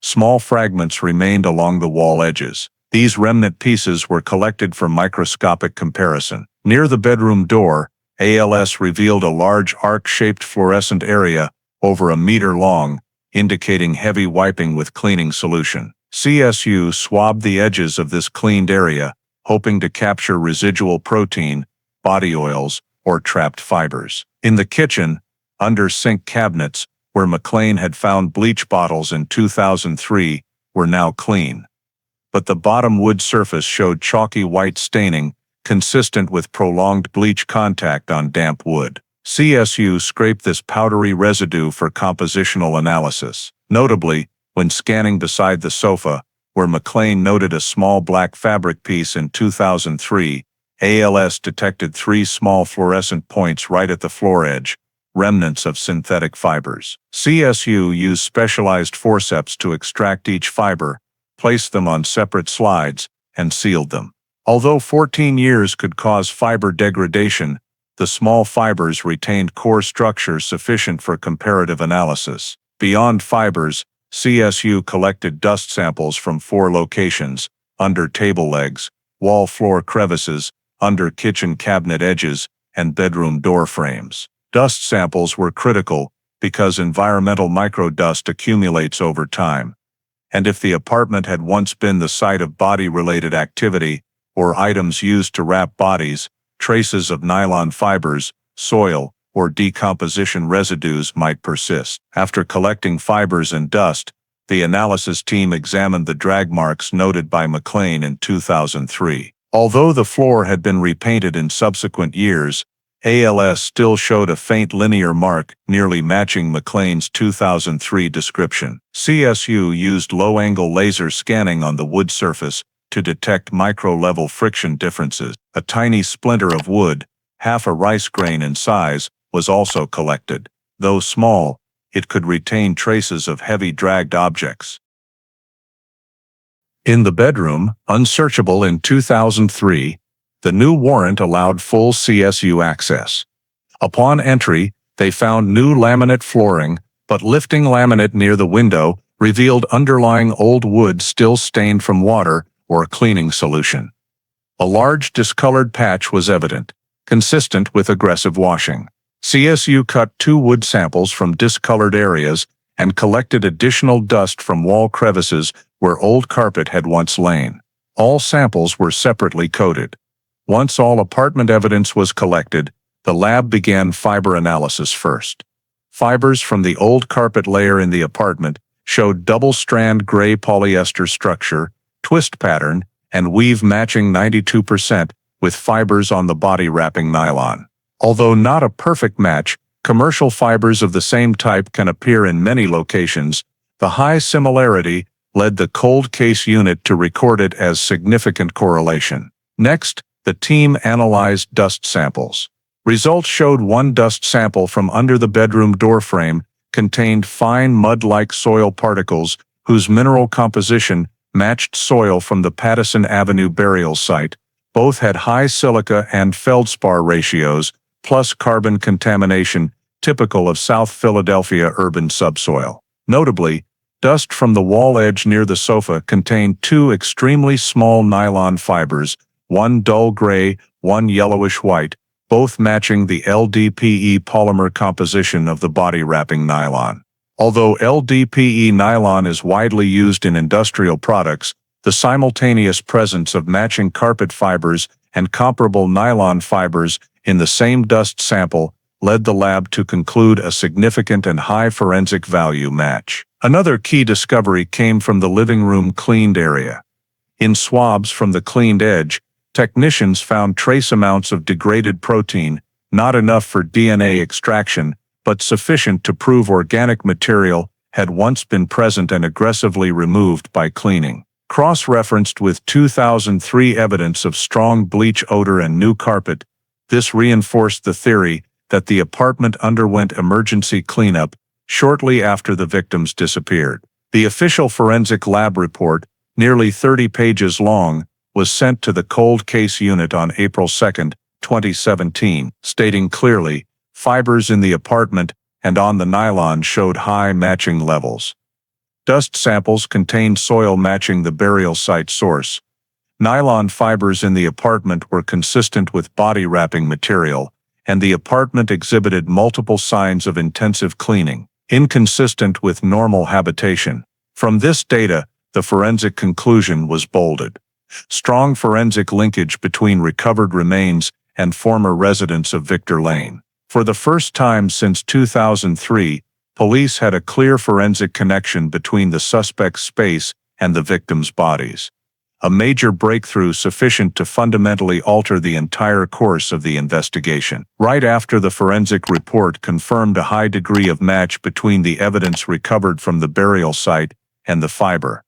Small fragments remained along the wall edges. These remnant pieces were collected for microscopic comparison. Near the bedroom door, ALS revealed a large arc-shaped fluorescent area over a meter long, indicating heavy wiping with cleaning solution. CSU swabbed the edges of this cleaned area, hoping to capture residual protein, body oils, or trapped fibers. In the kitchen, under sink cabinets, where McLean had found bleach bottles in 2003, were now clean. But the bottom wood surface showed chalky white staining, consistent with prolonged bleach contact on damp wood. CSU scraped this powdery residue for compositional analysis. Notably, when scanning beside the sofa, where McLean noted a small black fabric piece in 2003, ALS detected 3 small fluorescent points right at the floor edge, remnants of synthetic fibers. CSU used specialized forceps to extract each fiber, placed them on separate slides, and sealed them. Although 14 years could cause fiber degradation, the small fibers retained core structure sufficient for comparative analysis. Beyond fibers, CSU collected dust samples from 4 locations: under table legs, wall floor crevices, under kitchen cabinet edges, and bedroom door frames. Dust samples were critical because environmental microdust accumulates over time, and if the apartment had once been the site of body-related activity or items used to wrap bodies, traces of nylon fibers, soil, or decomposition residues might persist. After collecting fibers and dust, the analysis team examined the drag marks noted by McLean in 2003. Although the floor had been repainted in subsequent years, ALS still showed a faint linear mark nearly matching McLean's 2003 description. CSU used low-angle laser scanning on the wood surface to detect micro-level friction differences. A tiny splinter of wood, half a rice grain in size, was also collected. Though small, it could retain traces of heavy dragged objects. In the bedroom, unsearchable in 2003, the new warrant allowed full CSU access. Upon entry, they found new laminate flooring, but lifting laminate near the window revealed underlying old wood still stained from water or a cleaning solution. A large discolored patch was evident, consistent with aggressive washing. CSU cut 2 wood samples from discolored areas and collected additional dust from wall crevices where old carpet had once lain. All samples were separately coded. Once all apartment evidence was collected, the lab began fiber analysis first. Fibers from the old carpet layer in the apartment showed double-strand gray polyester structure, twist pattern, and weave matching 92%, with fibers on the body wrapping nylon. Although not a perfect match, commercial fibers of the same type can appear in many locations. The high similarity led the cold case unit to record it as significant correlation. Next, the team analyzed dust samples. Results showed one dust sample from under the bedroom doorframe contained fine mud-like soil particles whose mineral composition matched soil from the Pattison Avenue burial site. Both had high silica and feldspar ratios, plus carbon contamination, typical of South Philadelphia urban subsoil. Notably, dust from the wall edge near the sofa contained 2 extremely small nylon fibers, one dull gray, one yellowish white, both matching the LDPE polymer composition of the body wrapping nylon. Although LDPE nylon is widely used in industrial products, the simultaneous presence of matching carpet fibers and comparable nylon fibers in the same dust sample led the lab to conclude a significant and high forensic value match. Another key discovery came from the living room cleaned area. In swabs from the cleaned edge, technicians found trace amounts of degraded protein, not enough for DNA extraction, but sufficient to prove organic material had once been present and aggressively removed by cleaning. Cross-referenced with 2003 evidence of strong bleach odor and new carpet, this reinforced the theory that the apartment underwent emergency cleanup shortly after the victims disappeared. The official forensic lab report, nearly 30 pages long, was sent to the cold case unit on April 2, 2017, stating clearly, fibers in the apartment and on the nylon showed high matching levels. Dust samples contained soil matching the burial site source. Nylon fibers in the apartment were consistent with body wrapping material, and the apartment exhibited multiple signs of intensive cleaning, inconsistent with normal habitation. From this data, the forensic conclusion was bolded. Strong forensic linkage between recovered remains and former residents of Victor Lane. For the first time since 2003, police had a clear forensic connection between the suspect's space and the victims' bodies. A major breakthrough sufficient to fundamentally alter the entire course of the investigation. Right after the forensic report confirmed a high degree of match between the evidence recovered from the burial site and the fiber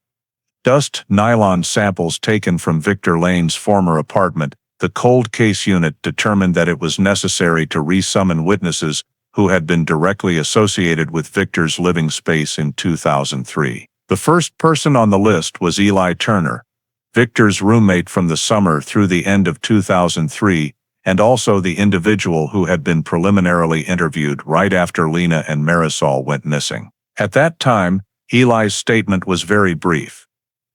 dust nylon samples taken from Victor Lane's former apartment, the cold case unit determined that it was necessary to re-summon witnesses who had been directly associated with Victor's living space in 2003. The first person on the list was Eli Turner, Victor's roommate from the summer through the end of 2003, and also the individual who had been preliminarily interviewed right after Lena and Marisol went missing. At that time, Eli's statement was very brief.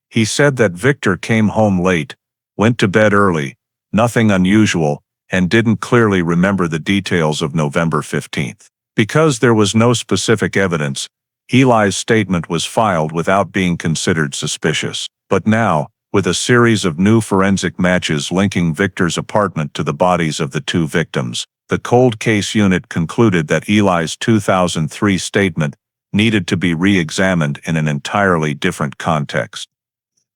He said that Victor came home late, went to bed early, nothing unusual, and didn't clearly remember the details of November 15th. Because there was no specific evidence, Eli's statement was filed without being considered suspicious. But now, with a series of new forensic matches linking Victor's apartment to the bodies of the two victims, the cold case unit concluded that Eli's 2003 statement needed to be re-examined in an entirely different context.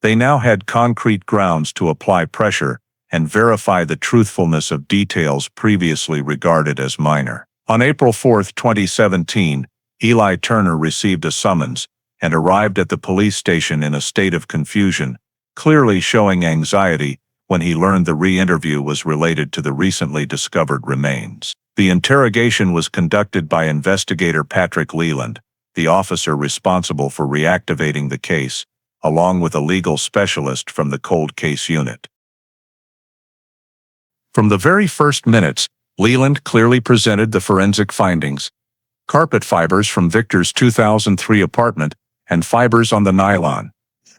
They now had concrete grounds to apply pressure and verify the truthfulness of details previously regarded as minor. On April 4, 2017, Eli Turner received a summons and arrived at the police station in a state of confusion, clearly showing anxiety when he learned the re-interview was related to the recently discovered remains. The interrogation was conducted by investigator Patrick Leland, the officer responsible for reactivating the case, along with a legal specialist from the cold case unit. From the very first minutes, Leland clearly presented the forensic findings: carpet fibers from Victor's 2003 apartment and fibers on the nylon.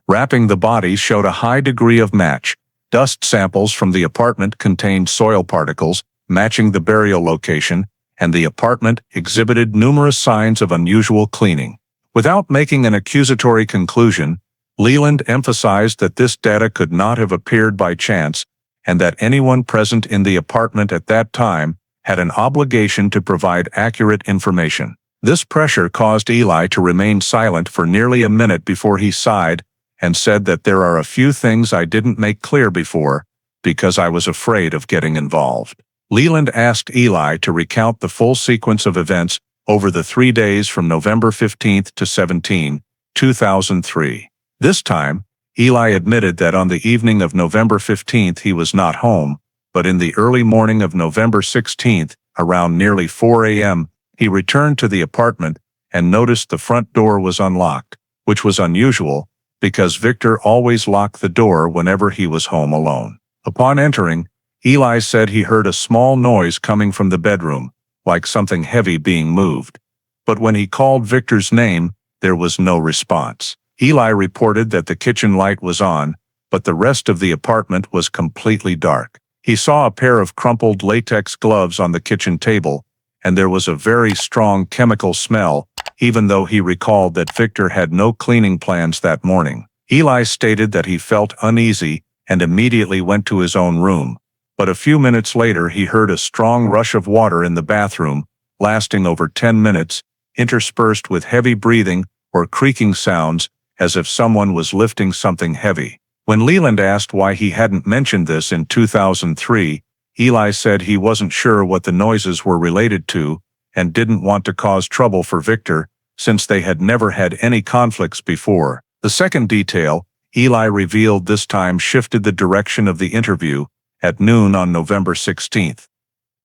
Wrapping the bodies showed a high degree of match. Dust samples from the apartment contained soil particles, matching the burial location, and the apartment exhibited numerous signs of unusual cleaning. Without making an accusatory conclusion, Leland emphasized that this data could not have appeared by chance, and that anyone present in the apartment at that time had an obligation to provide accurate information. This pressure caused Eli to remain silent for nearly a minute before he sighed and said that there are a few things I didn't make clear before because I was afraid of getting involved. Leland asked Eli to recount the full sequence of events over the 3 days from November 15 to 17, 2003. This time, Eli admitted that on the evening of November 15 he was not home, but in the early morning of November 16, around nearly 4 a.m., he returned to the apartment and noticed the front door was unlocked, which was unusual because Victor always locked the door whenever he was home alone. Upon entering, Eli said he heard a small noise coming from the bedroom, like something heavy being moved. But when he called Victor's name, there was no response. Eli reported that the kitchen light was on, but the rest of the apartment was completely dark. He saw a pair of crumpled latex gloves on the kitchen table, and there was a very strong chemical smell, even though he recalled that Victor had no cleaning plans that morning. Eli stated that he felt uneasy and immediately went to his own room, but a few minutes later he heard a strong rush of water in the bathroom, lasting over 10 minutes, interspersed with heavy breathing or creaking sounds, as if someone was lifting something heavy. When Leland asked why he hadn't mentioned this in 2003, Eli said he wasn't sure what the noises were related to and didn't want to cause trouble for Victor, since they had never had any conflicts before. The second detail Eli revealed this time shifted the direction of the interview at noon on November 16.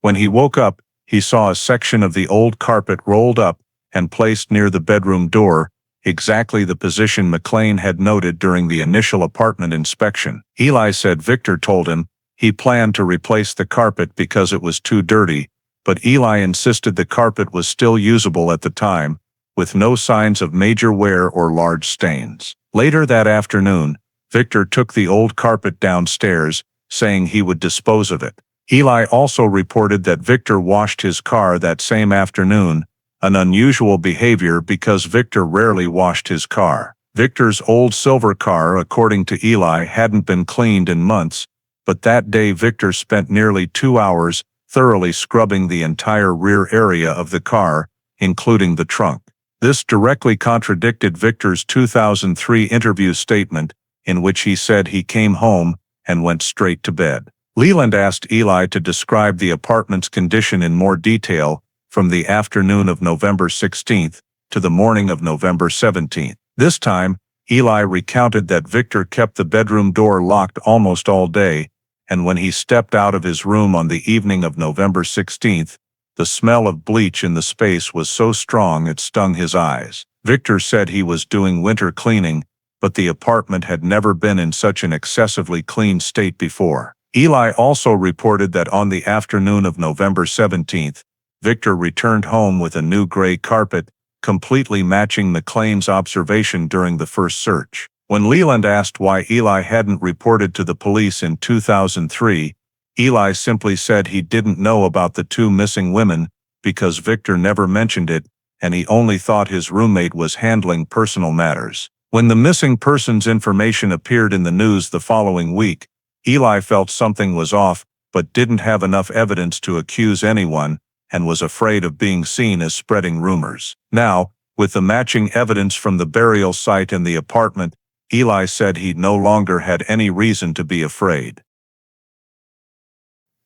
When he woke up, he saw a section of the old carpet rolled up and placed near the bedroom door, exactly the position McLean had noted during the initial apartment inspection. Eli said Victor told him he planned to replace the carpet because it was too dirty, but Eli insisted the carpet was still usable at the time, with no signs of major wear or large stains. Later that afternoon, Victor took the old carpet downstairs, saying he would dispose of it. Eli also reported that Victor washed his car that same afternoon, an unusual behavior because Victor rarely washed his car. Victor's old silver car, according to Eli, hadn't been cleaned in months, but that day Victor spent nearly 2 hours thoroughly scrubbing the entire rear area of the car, including the trunk. This directly contradicted Victor's 2003 interview statement, in which he said he came home and went straight to bed. Leland asked Eli to describe the apartment's condition in more detail, from the afternoon of November 16 to the morning of November 17. This time, Eli recounted that Victor kept the bedroom door locked almost all day, and when he stepped out of his room on the evening of November 16, the smell of bleach in the space was so strong it stung his eyes. Victor said he was doing winter cleaning, but the apartment had never been in such an excessively clean state before. Eli also reported that on the afternoon of November 17, Victor returned home with a new gray carpet, completely matching McLean's observation during the first search. When Leland asked why Eli hadn't reported to the police in 2003, Eli simply said he didn't know about the two missing women because Victor never mentioned it, and he only thought his roommate was handling personal matters. When the missing persons information appeared in the news the following week, Eli felt something was off, but didn't have enough evidence to accuse anyone, and was afraid of being seen as spreading rumors. Now, with the matching evidence from the burial site and the apartment, Eli said he no longer had any reason to be afraid.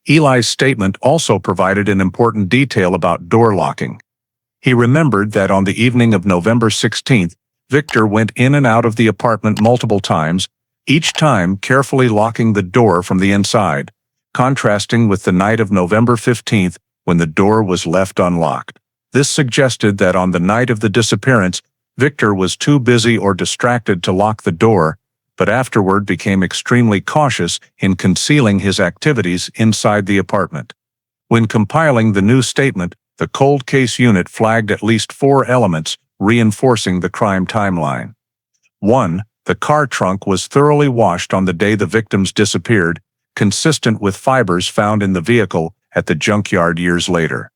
Eli's statement also provided an important detail about door locking. He remembered that on the evening of November 16th, Victor went in and out of the apartment multiple times, each time carefully locking the door from the inside, contrasting with the night of November 15th when the door was left unlocked. This suggested that on the night of the disappearance, Victor was too busy or distracted to lock the door, but afterward became extremely cautious in concealing his activities inside the apartment. When compiling the new statement, the cold case unit flagged at least 4 elements, reinforcing the crime timeline. 1. The car trunk was thoroughly washed on the day the victims disappeared, consistent with fibers found in the vehicle at the junkyard years later.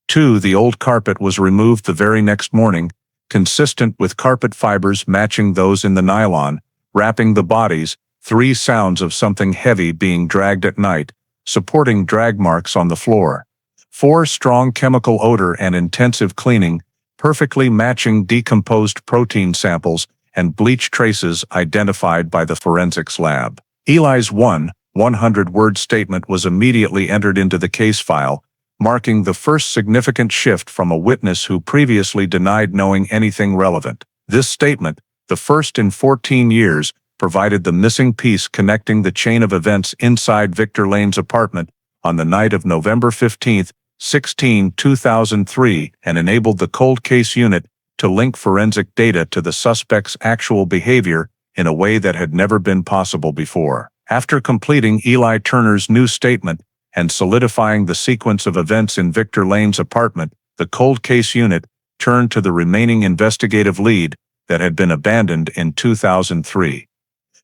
2. The old carpet was removed the very next morning, consistent with carpet fibers matching those in the nylon, wrapping the bodies. 3. Sounds of something heavy being dragged at night, supporting drag marks on the floor. 4. Strong chemical odor and intensive cleaning, perfectly matching decomposed protein samples and bleach traces identified by the forensics lab. Eli's 100-word statement was immediately entered into the case file, marking the first significant shift from a witness who previously denied knowing anything relevant. This statement, the first in 14 years, provided the missing piece connecting the chain of events inside Victor Lane's apartment on the night of November 15, 2003, and enabled the cold case unit to link forensic data to the suspect's actual behavior in a way that had never been possible before. After completing Eli Turner's new statement and solidifying the sequence of events in Victor Lane's apartment, the cold case unit turned to the remaining investigative lead that had been abandoned in 2003.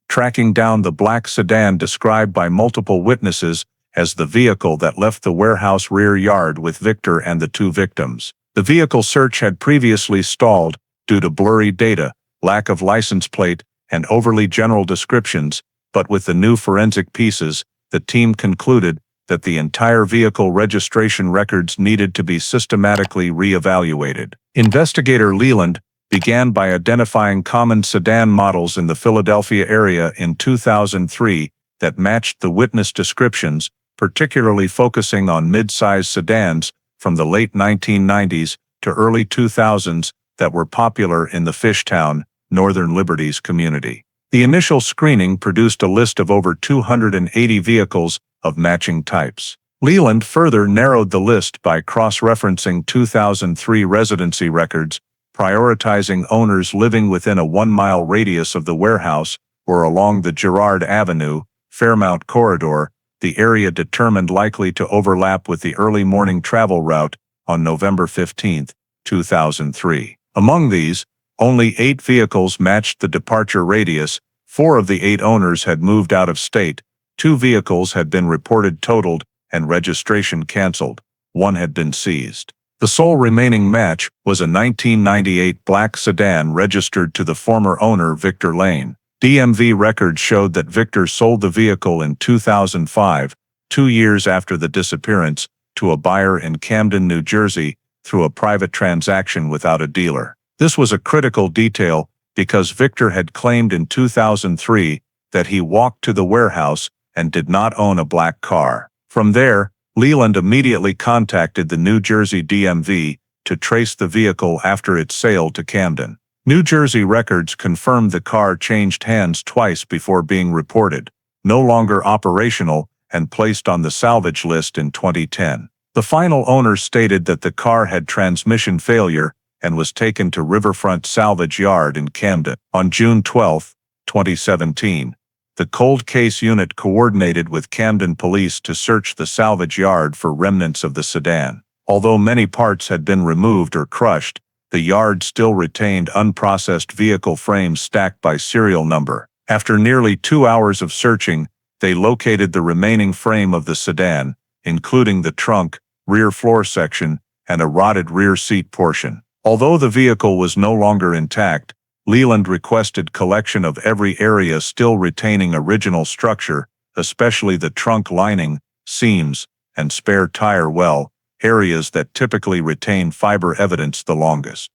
Tracking down the black sedan described by multiple witnesses as the vehicle that left the warehouse rear yard with Victor and the 2 victims. The vehicle search had previously stalled due to blurry data, lack of license plate, and overly general descriptions, but with the new forensic pieces, the team concluded that the entire vehicle registration records needed to be systematically re-evaluated. Investigator Leland began by identifying common sedan models in the Philadelphia area in 2003 that matched the witness descriptions, particularly focusing on mid-size sedans from the late 1990s to early 2000s that were popular in the Fishtown, Northern Liberties community. The initial screening produced a list of over 280 vehicles of matching types. Leland further narrowed the list by cross-referencing 2003 residency records, prioritizing owners living within a 1-mile radius of the warehouse or along the Girard Avenue, Fairmount corridor, the area determined likely to overlap with the early morning travel route on November 15, 2003. Among these, only 8 vehicles matched the departure radius. 4 of the 8 owners had moved out of state, 2 vehicles had been reported totaled and registration canceled, 1 had been seized. The sole remaining match was a 1998 black sedan registered to the former owner Victor Lane. DMV records showed that Victor sold the vehicle in 2005, 2 years after the disappearance, to a buyer in Camden, New Jersey, through a private transaction without a dealer. This was a critical detail because Victor had claimed in 2003 that he walked to the warehouse and did not own a black car. From there, Leland immediately contacted the New Jersey DMV to trace the vehicle after its sale to Camden. New Jersey records confirmed the car changed hands twice before being reported, no longer operational, and placed on the salvage list in 2010. The final owner stated that the car had transmission failure and was taken to Riverfront Salvage Yard in Camden. On June 12, 2017, the cold case unit coordinated with Camden police to search the salvage yard for remnants of the sedan. Although many parts had been removed or crushed, the yard still retained unprocessed vehicle frames stacked by serial number. After nearly 2 hours of searching, they located the remaining frame of the sedan, including the trunk, rear floor section, and a rotted rear seat portion. Although the vehicle was no longer intact, Leland requested collection of every area still retaining original structure, especially the trunk lining, seams, and spare tire well, areas that typically retain fiber evidence the longest.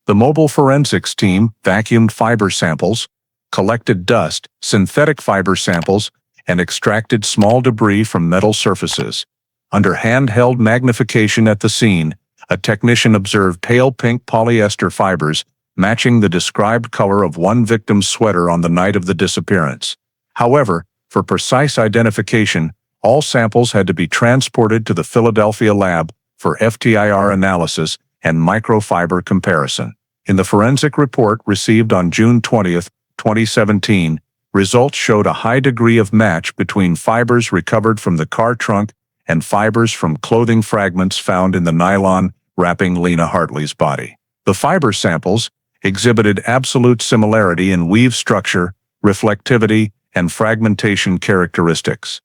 The mobile forensics team vacuumed fiber samples, collected dust, synthetic fiber samples, and extracted small debris from metal surfaces. Under handheld magnification at the scene, a technician observed pale pink polyester fibers matching the described color of one victim's sweater on the night of the disappearance. However, for precise identification, all samples had to be transported to the Philadelphia lab for FTIR analysis and microfiber comparison. In the forensic report received on June 20, 2017, results showed a high degree of match between fibers recovered from the car trunk and fibers from clothing fragments found in the nylon wrapping Lena Hartley's body. The fiber samples exhibited absolute similarity in weave structure, reflectivity, and fragmentation characteristics,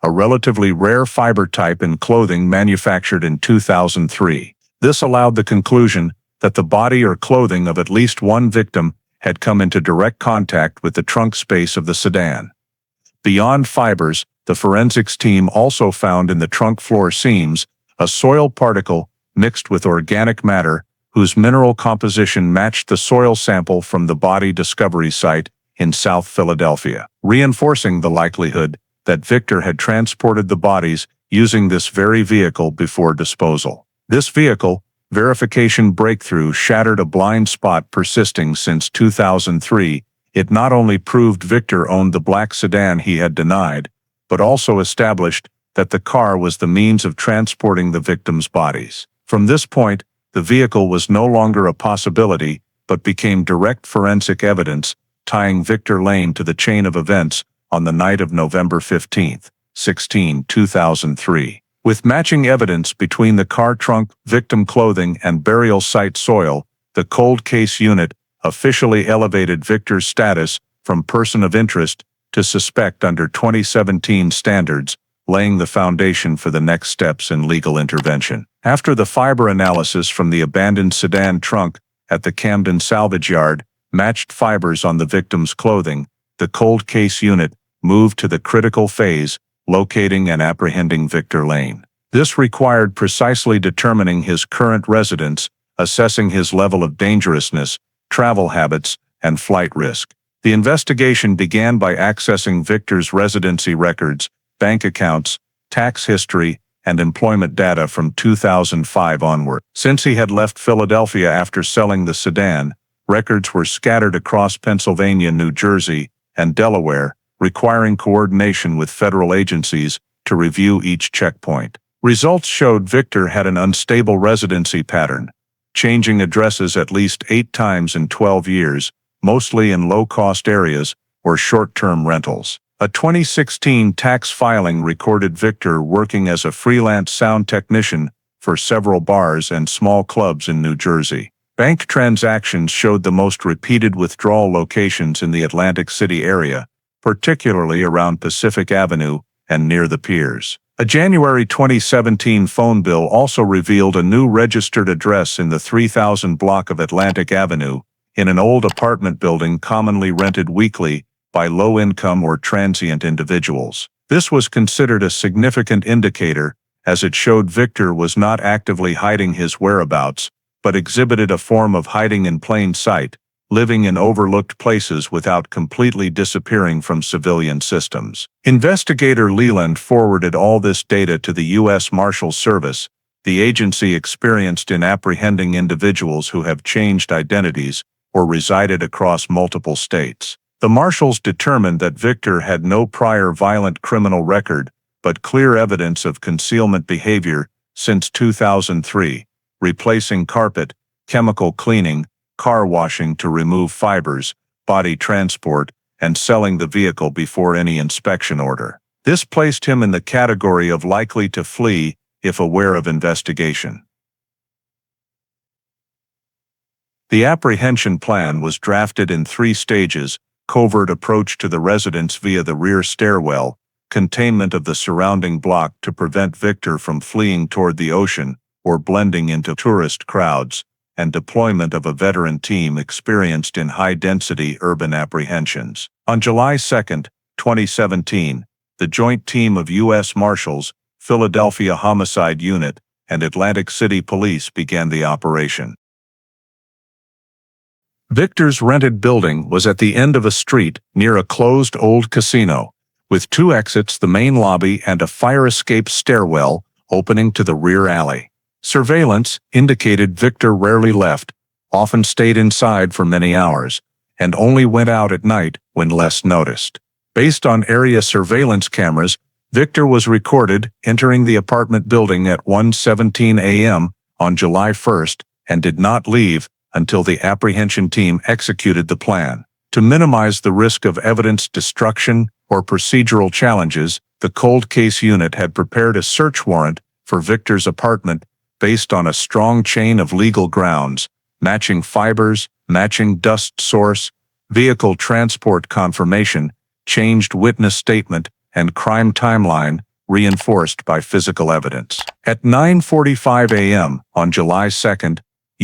a relatively rare fiber type in clothing manufactured in 2003. This allowed the conclusion that the body or clothing of at least one victim had come into direct contact with the trunk space of the sedan. Beyond fibers, the forensics team also found in the trunk floor seams a soil particle mixed with organic matter whose mineral composition matched the soil sample from the body discovery site in South Philadelphia, reinforcing the likelihood that Victor had transported the bodies using this very vehicle before disposal. This vehicle verification breakthrough shattered a blind spot persisting since 2003. It not only proved Victor owned the black sedan he had denied, but also established that the car was the means of transporting the victims' bodies. From this point, the vehicle was no longer a possibility, but became direct forensic evidence, tying Victor Lane to the chain of events on the night of November 15, 2003. With matching evidence between the car trunk, victim clothing, and burial site soil, the cold case unit officially elevated Victor's status from person of interest to suspect under 2017 standards, laying the foundation for the next steps in legal intervention. After the fiber analysis from the abandoned sedan trunk at the Camden salvage yard matched fibers on the victim's clothing, the cold case unit moved to the critical phase, locating and apprehending Victor Lane. This required precisely determining his current residence, assessing his level of dangerousness, travel habits, and flight risk. The investigation began by accessing Victor's residency records, bank accounts, tax history, and employment data from 2005 onward. Since he had left Philadelphia after selling the sedan, records were scattered across Pennsylvania, New Jersey, and Delaware, requiring coordination with federal agencies to review each checkpoint. Results showed Victor had an unstable residency pattern, changing addresses at least 8 times in 12 years, mostly in low-cost areas or short-term rentals. A 2016 tax filing recorded Victor working as a freelance sound technician for several bars and small clubs in New Jersey. Bank transactions showed the most repeated withdrawal locations in the Atlantic City area, particularly around Pacific Avenue and near the piers. A January 2017 phone bill also revealed a new registered address in the 3000 block of Atlantic Avenue, in an old apartment building commonly rented weekly by low-income or transient individuals. This was considered a significant indicator, as it showed Victor was not actively hiding his whereabouts, but exhibited a form of hiding in plain sight, living in overlooked places without completely disappearing from civilian systems. Investigator Leland forwarded all this data to the U.S. Marshals Service, the agency experienced in apprehending individuals who have changed identities or resided across multiple states. The Marshals determined that Victor had no prior violent criminal record, but clear evidence of concealment behavior since 2003, replacing carpet, chemical cleaning, car washing to remove fibers, body transport, and selling the vehicle before any inspection order. This placed him in the category of likely to flee if aware of investigation. The apprehension plan was drafted in 3 stages, covert approach to the residence via the rear stairwell, containment of the surrounding block to prevent Victor from fleeing toward the ocean or blending into tourist crowds, and deployment of a veteran team experienced in high-density urban apprehensions. On July 2, 2017, the joint team of U.S. Marshals, Philadelphia Homicide Unit, and Atlantic City Police began the operation. Victor's rented building was at the end of a street near a closed old casino, with 2 exits, the main lobby, and a fire escape stairwell opening to the rear alley. Surveillance indicated Victor rarely left, often stayed inside for many hours, and only went out at night when less noticed. Based on area surveillance cameras, Victor was recorded entering the apartment building at 1:17 a.m. on July 1st and did not leave until the apprehension team executed the plan. To minimize the risk of evidence destruction or procedural challenges, the cold case unit had prepared a search warrant for Victor's apartment based on a strong chain of legal grounds, matching fibers, matching dust source, vehicle transport confirmation, changed witness statement, and crime timeline, reinforced by physical evidence. At 9:45 a.m. on July 2nd,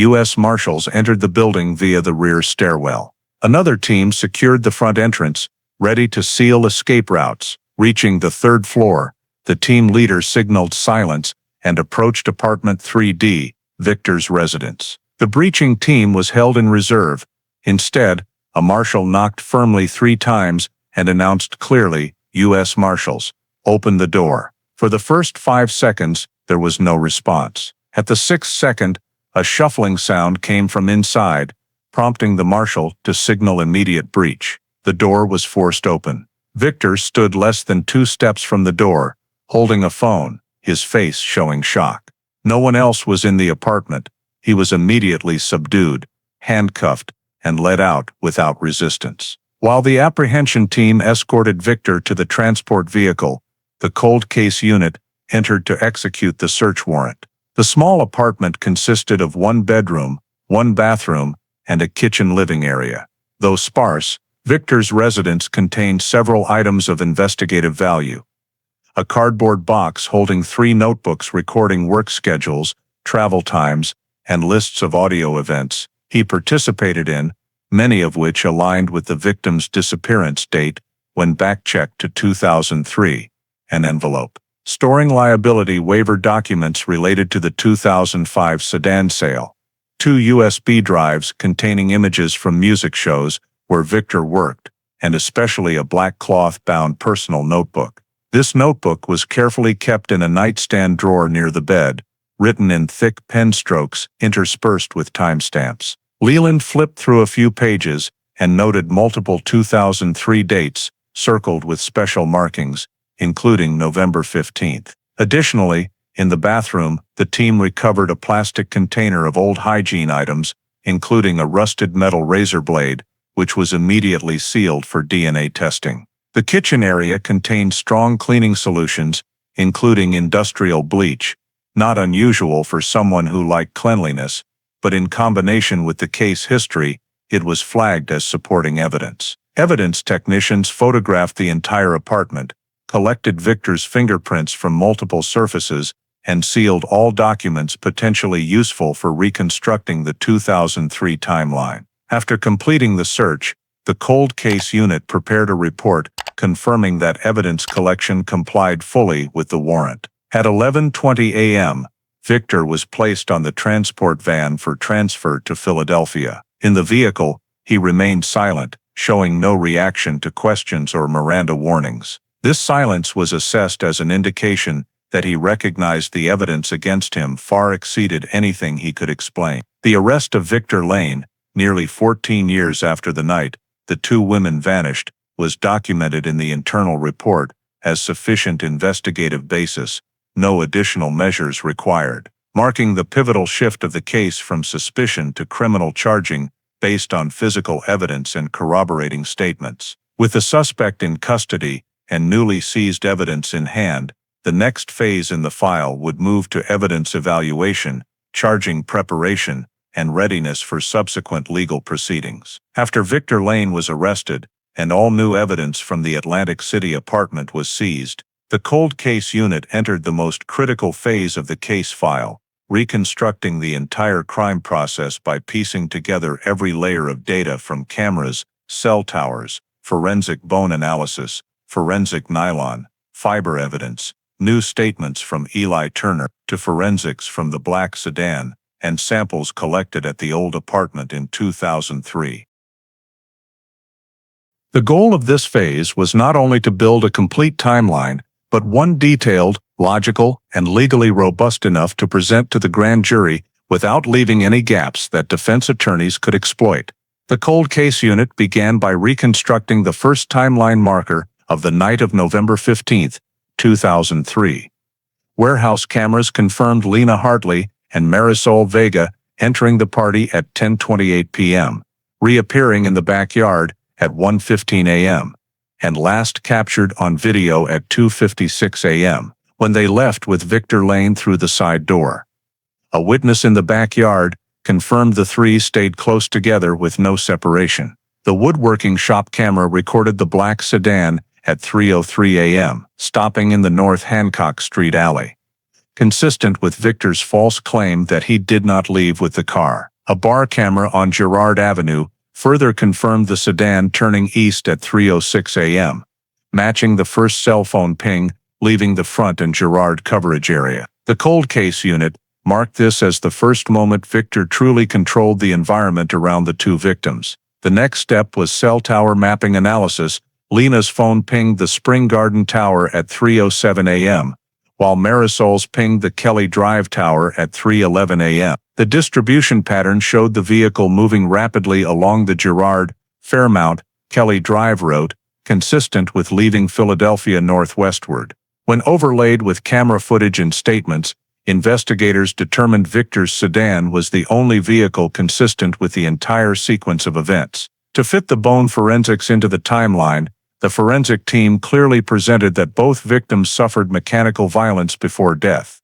U.S. Marshals entered the building via the rear stairwell. Another team secured the front entrance, ready to seal escape routes. Reaching the 3rd floor, the team leader signaled silence and approached apartment 3D, Victor's residence. The breaching team was held in reserve. Instead, a marshal knocked firmly 3 times and announced clearly, U.S. Marshals, open the door. For the first 5 seconds, there was no response. At the 6th second, a shuffling sound came from inside, prompting the marshal to signal immediate breach. The door was forced open. Victor stood less than 2 steps from the door, holding a phone, his face showing shock. No one else was in the apartment. He was immediately subdued, handcuffed, and led out without resistance. While the apprehension team escorted Victor to the transport vehicle, the cold case unit entered to execute the search warrant. The small apartment consisted of 1 bedroom, 1 bathroom, and a kitchen living area. Though sparse, Victor's residence contained several items of investigative value. A cardboard box holding 3 notebooks recording work schedules, travel times, and lists of audio events he participated in, many of which aligned with the victim's disappearance date when back-checked to 2003, an envelope storing liability waiver documents related to the 2005 sedan sale, 2 USB drives containing images from music shows where Victor worked, and especially a black cloth-bound personal notebook. This notebook was carefully kept in a nightstand drawer near the bed, written in thick pen strokes interspersed with timestamps. Leland flipped through a few pages and noted multiple 2003 dates, circled with special markings, including November 15th. Additionally, in the bathroom, the team recovered a plastic container of old hygiene items, including a rusted metal razor blade, which was immediately sealed for DNA testing. The kitchen area contained strong cleaning solutions, including industrial bleach, not unusual for someone who liked cleanliness, but in combination with the case history, it was flagged as supporting evidence. Evidence technicians photographed the entire apartment, collected Victor's fingerprints from multiple surfaces, and sealed all documents potentially useful for reconstructing the 2003 timeline. After completing the search, the cold case unit prepared a report confirming that evidence collection complied fully with the warrant. At 11:20 a.m., Victor was placed on the transport van for transfer to Philadelphia. In the vehicle, he remained silent, showing no reaction to questions or Miranda warnings. This silence was assessed as an indication that he recognized the evidence against him far exceeded anything he could explain. The arrest of Victor Lane, nearly 14 years after the night the 2 women vanished, was documented in the internal report as sufficient investigative basis, no additional measures required, marking the pivotal shift of the case from suspicion to criminal charging based on physical evidence and corroborating statements. With the suspect in custody and newly seized evidence in hand, the next phase in the file would move to evidence evaluation, charging preparation, and readiness for subsequent legal proceedings. After Victor Lane was arrested, and all new evidence from the Atlantic City apartment was seized. The cold case unit entered the most critical phase of the case file, reconstructing the entire crime process by piecing together every layer of data from cameras, cell towers, forensic bone analysis, forensic nylon, fiber evidence, new statements from Eli Turner, to forensics from the black sedan, and samples collected at the old apartment in 2003. The goal of this phase was not only to build a complete timeline, but one detailed, logical, and legally robust enough to present to the grand jury without leaving any gaps that defense attorneys could exploit. The cold case unit began by reconstructing the first timeline marker of the night of November 15, 2003. Warehouse cameras confirmed Lena Hartley and Marisol Vega entering the party at 10:28 p.m., reappearing in the backyard at 1:15 a.m., and last captured on video at 2:56 a.m., when they left with Victor Lane through the side door. A witness in the backyard confirmed the three stayed close together with no separation. The woodworking shop camera recorded the black sedan at 3:03 a.m., stopping in the North Hancock Street alley. Consistent with Victor's false claim that he did not leave with the car, a bar camera on Girard Avenue further confirmed the sedan turning east at 3:06 a.m., matching the first cell phone ping, leaving the front and Girard coverage area. The cold case unit marked this as the first moment Victor truly controlled the environment around the two victims. The next step was cell tower mapping analysis. Lena's phone pinged the Spring Garden Tower at 3:07 a.m., while Marisol's pinged the Kelly Drive Tower at 3:11 a.m. The distribution pattern showed the vehicle moving rapidly along the Girard, Fairmount, Kelly Drive route, consistent with leaving Philadelphia northwestward. When overlaid with camera footage and statements, investigators determined Victor's sedan was the only vehicle consistent with the entire sequence of events. To fit the bone forensics into the timeline, the forensic team clearly presented that both victims suffered mechanical violence before death.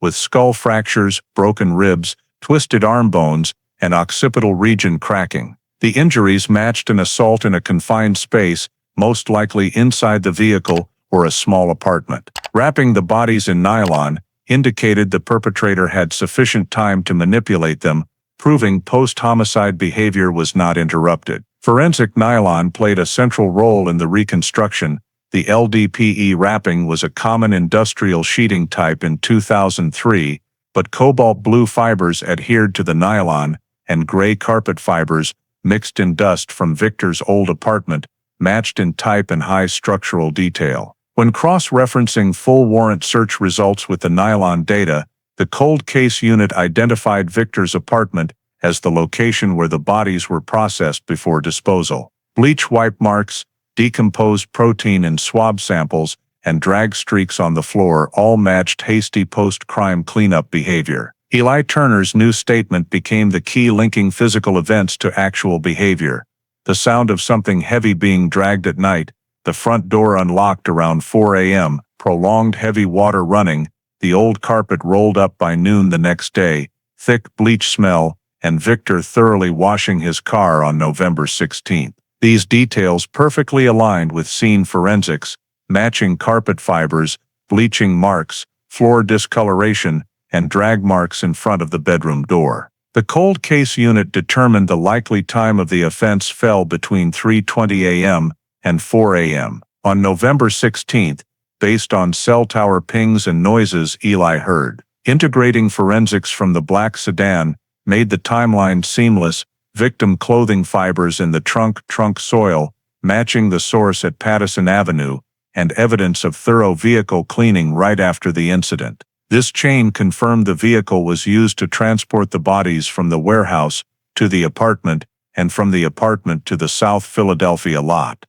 With skull fractures, broken ribs, twisted arm bones, and occipital region cracking, the injuries matched an assault in a confined space, most likely inside the vehicle or a small apartment. Wrapping the bodies in nylon indicated the perpetrator had sufficient time to manipulate them, proving post-homicide behavior was not interrupted. Forensic nylon played a central role in the reconstruction. The LDPE wrapping was a common industrial sheeting type in 2003, but cobalt blue fibers adhered to the nylon, and gray carpet fibers, mixed in dust from Victor's old apartment, matched in type and high structural detail. When cross-referencing full warrant search results with the nylon data, the cold case unit identified Victor's apartment as the location where the bodies were processed before disposal. Bleach wipe marks, decomposed protein and swab samples, and drag streaks on the floor all matched hasty post-crime cleanup behavior. Eli Turner's new statement became the key linking physical events to actual behavior. The sound of something heavy being dragged at night, the front door unlocked around 4 a.m., prolonged heavy water running, the old carpet rolled up by noon the next day, thick bleach smell, and Victor thoroughly washing his car on November 16. These details perfectly aligned with scene forensics, matching carpet fibers, bleaching marks, floor discoloration, and drag marks in front of the bedroom door. The cold case unit determined the likely time of the offense fell between 3:20 a.m. and 4 a.m. on November 16, based on cell tower pings and noises Eli heard. Integrating forensics from the black sedan made the timeline seamless. Victim clothing fibers in the trunk soil, matching the source at Pattison Avenue, and evidence of thorough vehicle cleaning right after the incident. This chain confirmed the vehicle was used to transport the bodies from the warehouse to the apartment and from the apartment to the South Philadelphia lot.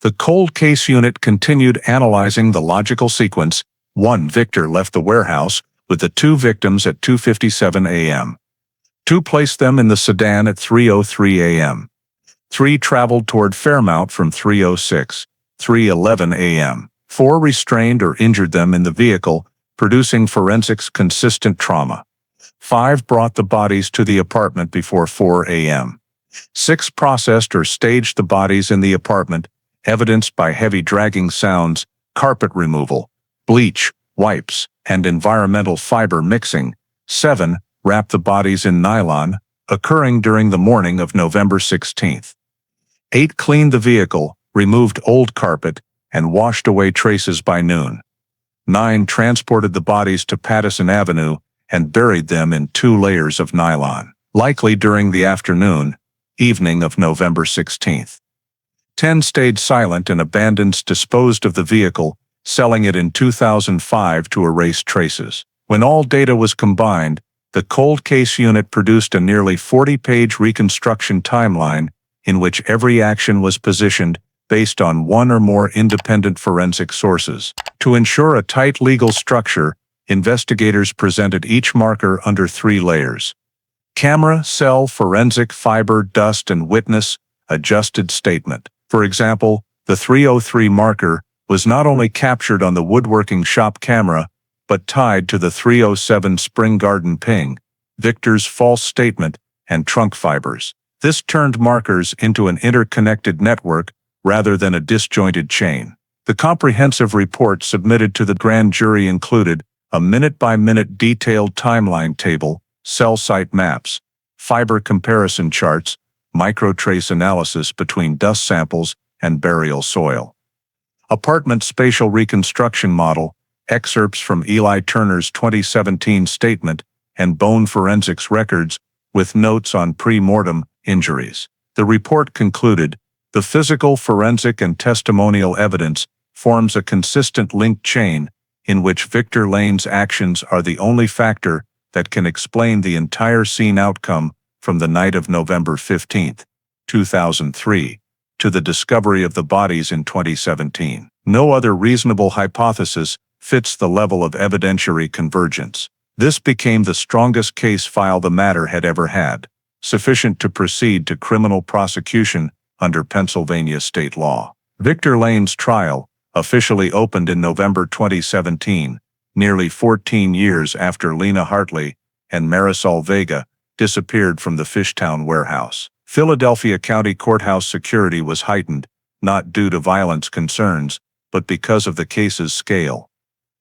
The cold case unit continued analyzing the logical sequence. 1. Victor left the warehouse with the two victims at 2:57 a.m. 2. Placed them in the sedan at 3:03 a.m. 3. Traveled toward Fairmount from 3:11 a.m. 4. Restrained or injured them in the vehicle, producing forensics consistent trauma. 5. Brought the bodies to the apartment before 4 a.m. 6 processed or staged the bodies in the apartment, evidenced by heavy dragging sounds, carpet removal, bleach, wipes, and environmental fiber mixing. 7 wrapped the bodies in nylon, occurring during the morning of November 16. 8 cleaned the vehicle, removed old carpet, and washed away traces by noon. 9 transported the bodies to Pattison Avenue and buried them in 2 layers of nylon, likely during the evening of November 16. 10 stayed silent and disposed of the vehicle, selling it in 2005 to erase traces. When all data was combined, the cold case unit produced a nearly 40-page reconstruction timeline in which every action was positioned based on one or more independent forensic sources. To ensure a tight legal structure, investigators presented each marker under 3 layers: camera, cell, forensic, fiber, dust, and witness, adjusted statement. For example, the 303 marker was not only captured on the woodworking shop camera, but tied to the 307 Spring Garden ping, Victor's false statement, and trunk fibers. This turned markers into an interconnected network rather than a disjointed chain. The comprehensive report submitted to the grand jury included a minute-by-minute detailed timeline table, cell site maps, fiber comparison charts, microtrace analysis between dust samples and burial soil, apartment spatial reconstruction model, excerpts from Eli Turner's 2017 statement, and bone forensics records, with notes on pre-mortem injuries. The report concluded, the physical, forensic, and testimonial evidence forms a consistent linked chain in which Victor Lane's actions are the only factor that can explain the entire scene outcome from the night of November 15, 2003, to the discovery of the bodies in 2017. No other reasonable hypothesis fits the level of evidentiary convergence. This became the strongest case file the matter had ever had, sufficient to proceed to criminal prosecution under Pennsylvania state law. Victor Lane's trial, officially opened in November 2017, nearly 14 years after Lena Hartley and Marisol Vega disappeared from the Fishtown warehouse. Philadelphia County Courthouse security was heightened, not due to violence concerns, but because of the case's scale.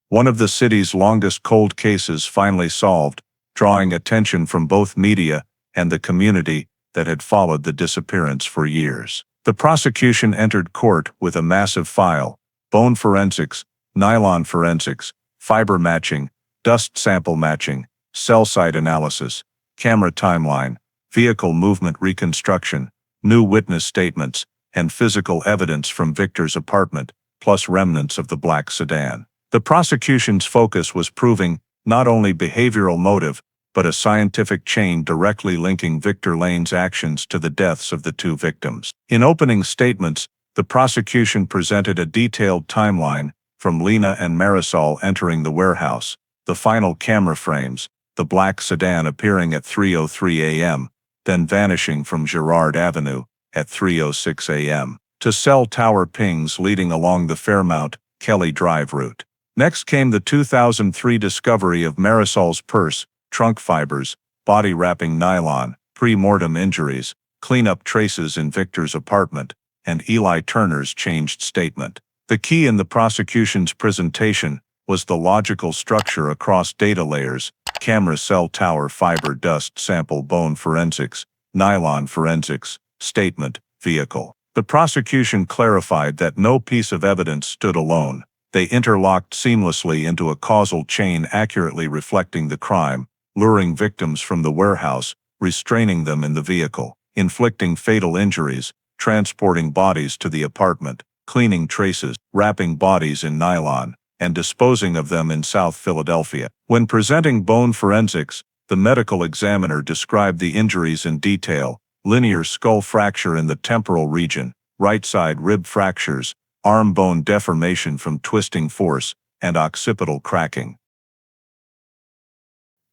One of the city's longest cold cases finally solved, drawing attention from both media and the community that had followed the disappearance for years. The prosecution entered court with a massive file: bone forensics, nylon forensics, fiber matching, dust sample matching, cell site analysis, camera timeline, vehicle movement reconstruction, new witness statements, and physical evidence from Victor's apartment, plus remnants of the black sedan. The prosecution's focus was proving not only behavioral motive, but a scientific chain directly linking Victor Lane's actions to the deaths of the 2 victims. In opening statements, the prosecution presented a detailed timeline from Lena and Marisol entering the warehouse, the final camera frames, the black sedan appearing at 3:03 a.m., then vanishing from Girard Avenue at 3:06 a.m., to cell tower pings leading along the Fairmount-Kelly Drive route. Next came the 2003 discovery of Marisol's purse, trunk fibers, body wrapping nylon, pre-mortem injuries, cleanup traces in Victor's apartment, and Eli Turner's changed statement. The key in the prosecution's presentation was the logical structure across data layers: camera, cell tower, fiber, dust sample, bone forensics, nylon forensics, statement, vehicle. The prosecution clarified that no piece of evidence stood alone. They interlocked seamlessly into a causal chain accurately reflecting the crime, luring victims from the warehouse, restraining them in the vehicle, inflicting fatal injuries, transporting bodies to the apartment, cleaning traces, wrapping bodies in nylon, and disposing of them in South Philadelphia. When presenting bone forensics, the medical examiner described the injuries in detail: linear skull fracture in the temporal region, right side rib fractures, arm bone deformation from twisting force, and occipital cracking.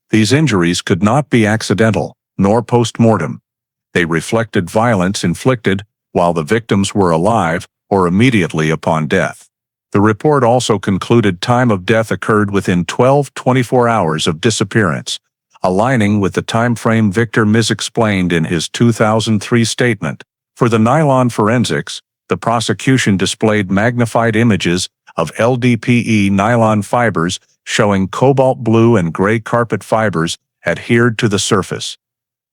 These injuries could not be accidental, nor post-mortem. They reflected violence inflicted while the victims were alive or immediately upon death. The report also concluded time of death occurred within 24 hours of disappearance, aligning with the time frame Victor misexplained in his 2003 statement. For the nylon forensics, the prosecution displayed magnified images of LDPE nylon fibers showing cobalt blue and gray carpet fibers adhered to the surface.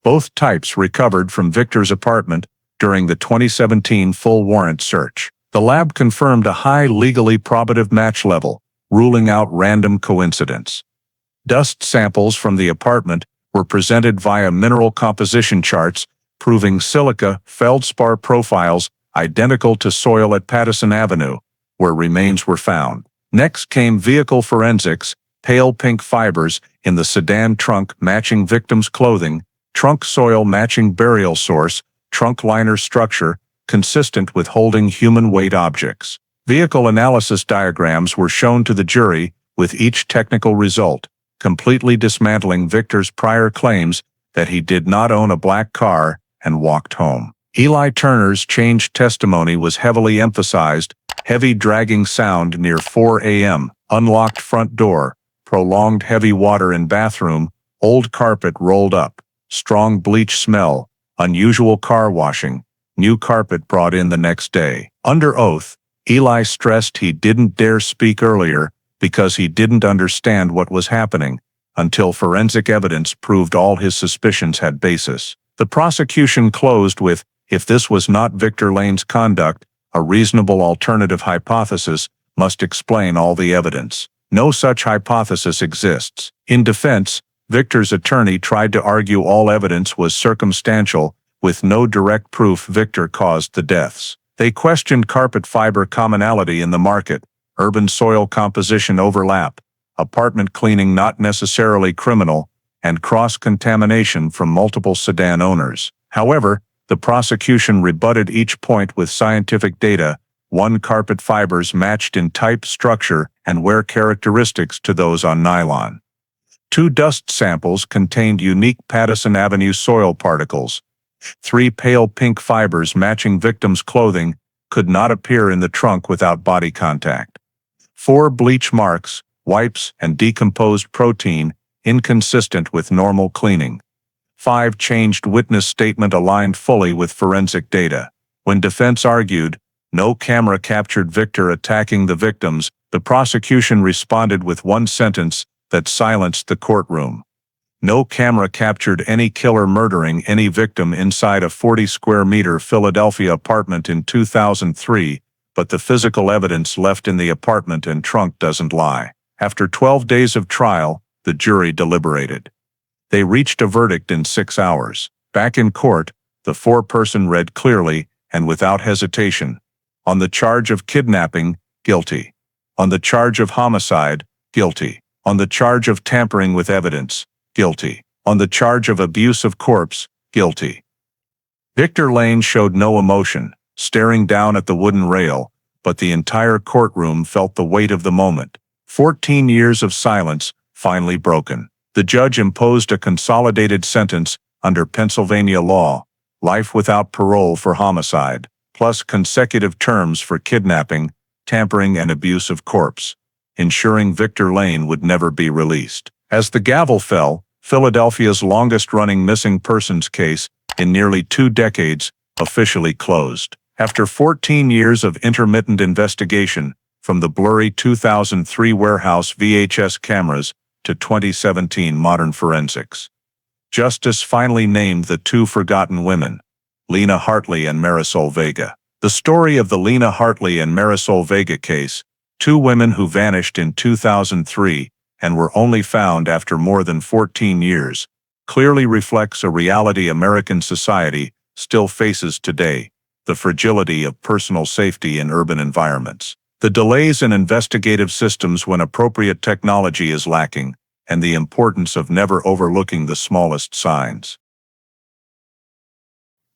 Both types recovered from Victor's apartment during the 2017 full warrant search. The lab confirmed a high legally probative match level, ruling out random coincidence. Dust samples from the apartment were presented via mineral composition charts, proving silica feldspar profiles identical to soil at Pattison Avenue, where remains were found. Next came vehicle forensics, pale pink fibers in the sedan trunk matching victim's clothing, trunk soil matching burial source, trunk liner structure, consistent with holding human weight objects. Vehicle analysis diagrams were shown to the jury, with each technical result completely dismantling Victor's prior claims that he did not own a black car and walked home. Eli Turner's changed testimony was heavily emphasized: heavy dragging sound near 4 a.m., unlocked front door, prolonged heavy water in bathroom, old carpet rolled up, strong bleach smell, unusual car washing, new carpet brought in the next day. Under oath, Eli stressed he didn't dare speak earlier because he didn't understand what was happening, until forensic evidence proved all his suspicions had basis. The prosecution closed with, if this was not Victor Lane's conduct, a reasonable alternative hypothesis must explain all the evidence. No such hypothesis exists. In defense, Victor's attorney tried to argue all evidence was circumstantial, with no direct proof Victor caused the deaths. They questioned carpet fiber commonality in the market, urban soil composition overlap, apartment cleaning not necessarily criminal, and cross-contamination from multiple sedan owners. However, the prosecution rebutted each point with scientific data. One, carpet fibers matched in type, structure, and wear characteristics to those on nylon. 2, dust samples contained unique Pattison Avenue soil particles. 3, pale pink fibers matching victim's clothing could not appear in the trunk without body contact. 4, bleach marks, wipes, and decomposed protein inconsistent with normal cleaning. 5, changed witness statement aligned fully with forensic data. When defense argued, no camera captured Victor attacking the victims, the prosecution responded with one sentence that silenced the courtroom. No camera captured any killer murdering any victim inside a 40-square-meter Philadelphia apartment in 2003, but the physical evidence left in the apartment and trunk doesn't lie. After 12 days of trial, the jury deliberated. They reached a verdict in 6 hours. Back in court, the foreperson read clearly and without hesitation. On the charge of kidnapping, guilty. On the charge of homicide, guilty. On the charge of tampering with evidence, guilty. On the charge of abuse of corpse, guilty. Victor Lane showed no emotion, staring down at the wooden rail, but the entire courtroom felt the weight of the moment. 14 years of silence, finally broken. The judge imposed a consolidated sentence under Pennsylvania law: life without parole for homicide, plus consecutive terms for kidnapping, tampering, and abuse of corpse, ensuring Victor Lane would never be released. As the gavel fell, Philadelphia's longest-running missing persons case in nearly 2 decades officially closed. After 14 years of intermittent investigation, from the blurry 2003 warehouse VHS cameras to 2017 modern forensics, justice finally named the 2 forgotten women, Lena Hartley and Marisol Vega. The story of the Lena Hartley and Marisol Vega case, 2 women who vanished in 2003 and were only found after more than 14 years, clearly reflects a reality American society still faces today: the fragility of personal safety in urban environments, the delays in investigative systems when appropriate technology is lacking, and the importance of never overlooking the smallest signs.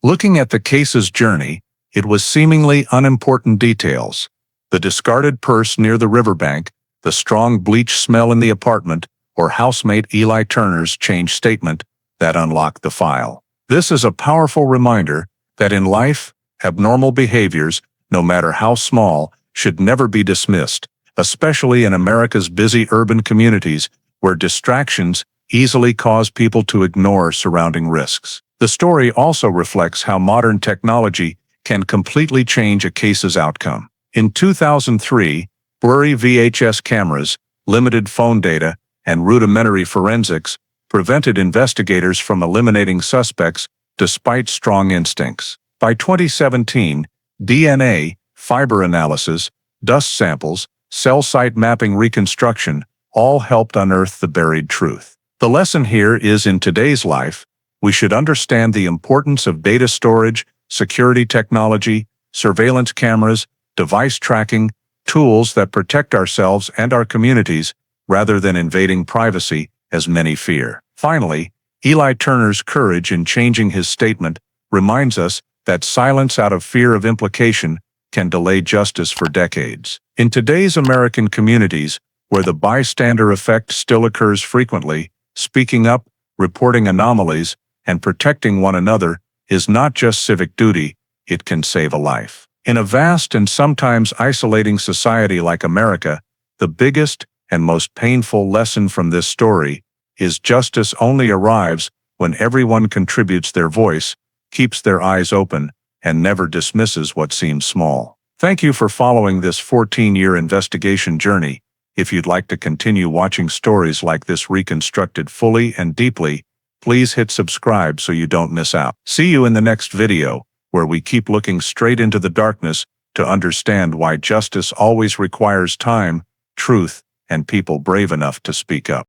Looking at the case's journey, it was seemingly unimportant details: the discarded purse near the riverbank, the strong bleach smell in the apartment, or housemate Eli Turner's changed statement, that unlocked the file. This is a powerful reminder that in life, abnormal behaviors, no matter how small, should never be dismissed, especially in America's busy urban communities where distractions easily cause people to ignore surrounding risks. The story also reflects how modern technology can completely change a case's outcome. In 2003, blurry VHS cameras, limited phone data, and rudimentary forensics prevented investigators from eliminating suspects despite strong instincts. By 2017, DNA, fiber analysis, dust samples, cell site mapping reconstruction all helped unearth the buried truth. The lesson here is in today's life, we should understand the importance of data storage, security technology, surveillance cameras, device tracking, tools that protect ourselves and our communities rather than invading privacy, as many fear. Finally, Eli Turner's courage in changing his statement reminds us that silence out of fear of implication can delay justice for decades. In today's American communities, where the bystander effect still occurs frequently, speaking up, reporting anomalies, and protecting one another is not just civic duty, it can save a life. In a vast and sometimes isolating society like America, the biggest and most painful lesson from this story is justice only arrives when everyone contributes their voice, keeps their eyes open, and never dismisses what seems small. Thank you for following this 14-year investigation journey. If you'd like to continue watching stories like this reconstructed fully and deeply, please hit subscribe so you don't miss out. See you in the next video, where we keep looking straight into the darkness to understand why justice always requires time, truth, and people brave enough to speak up.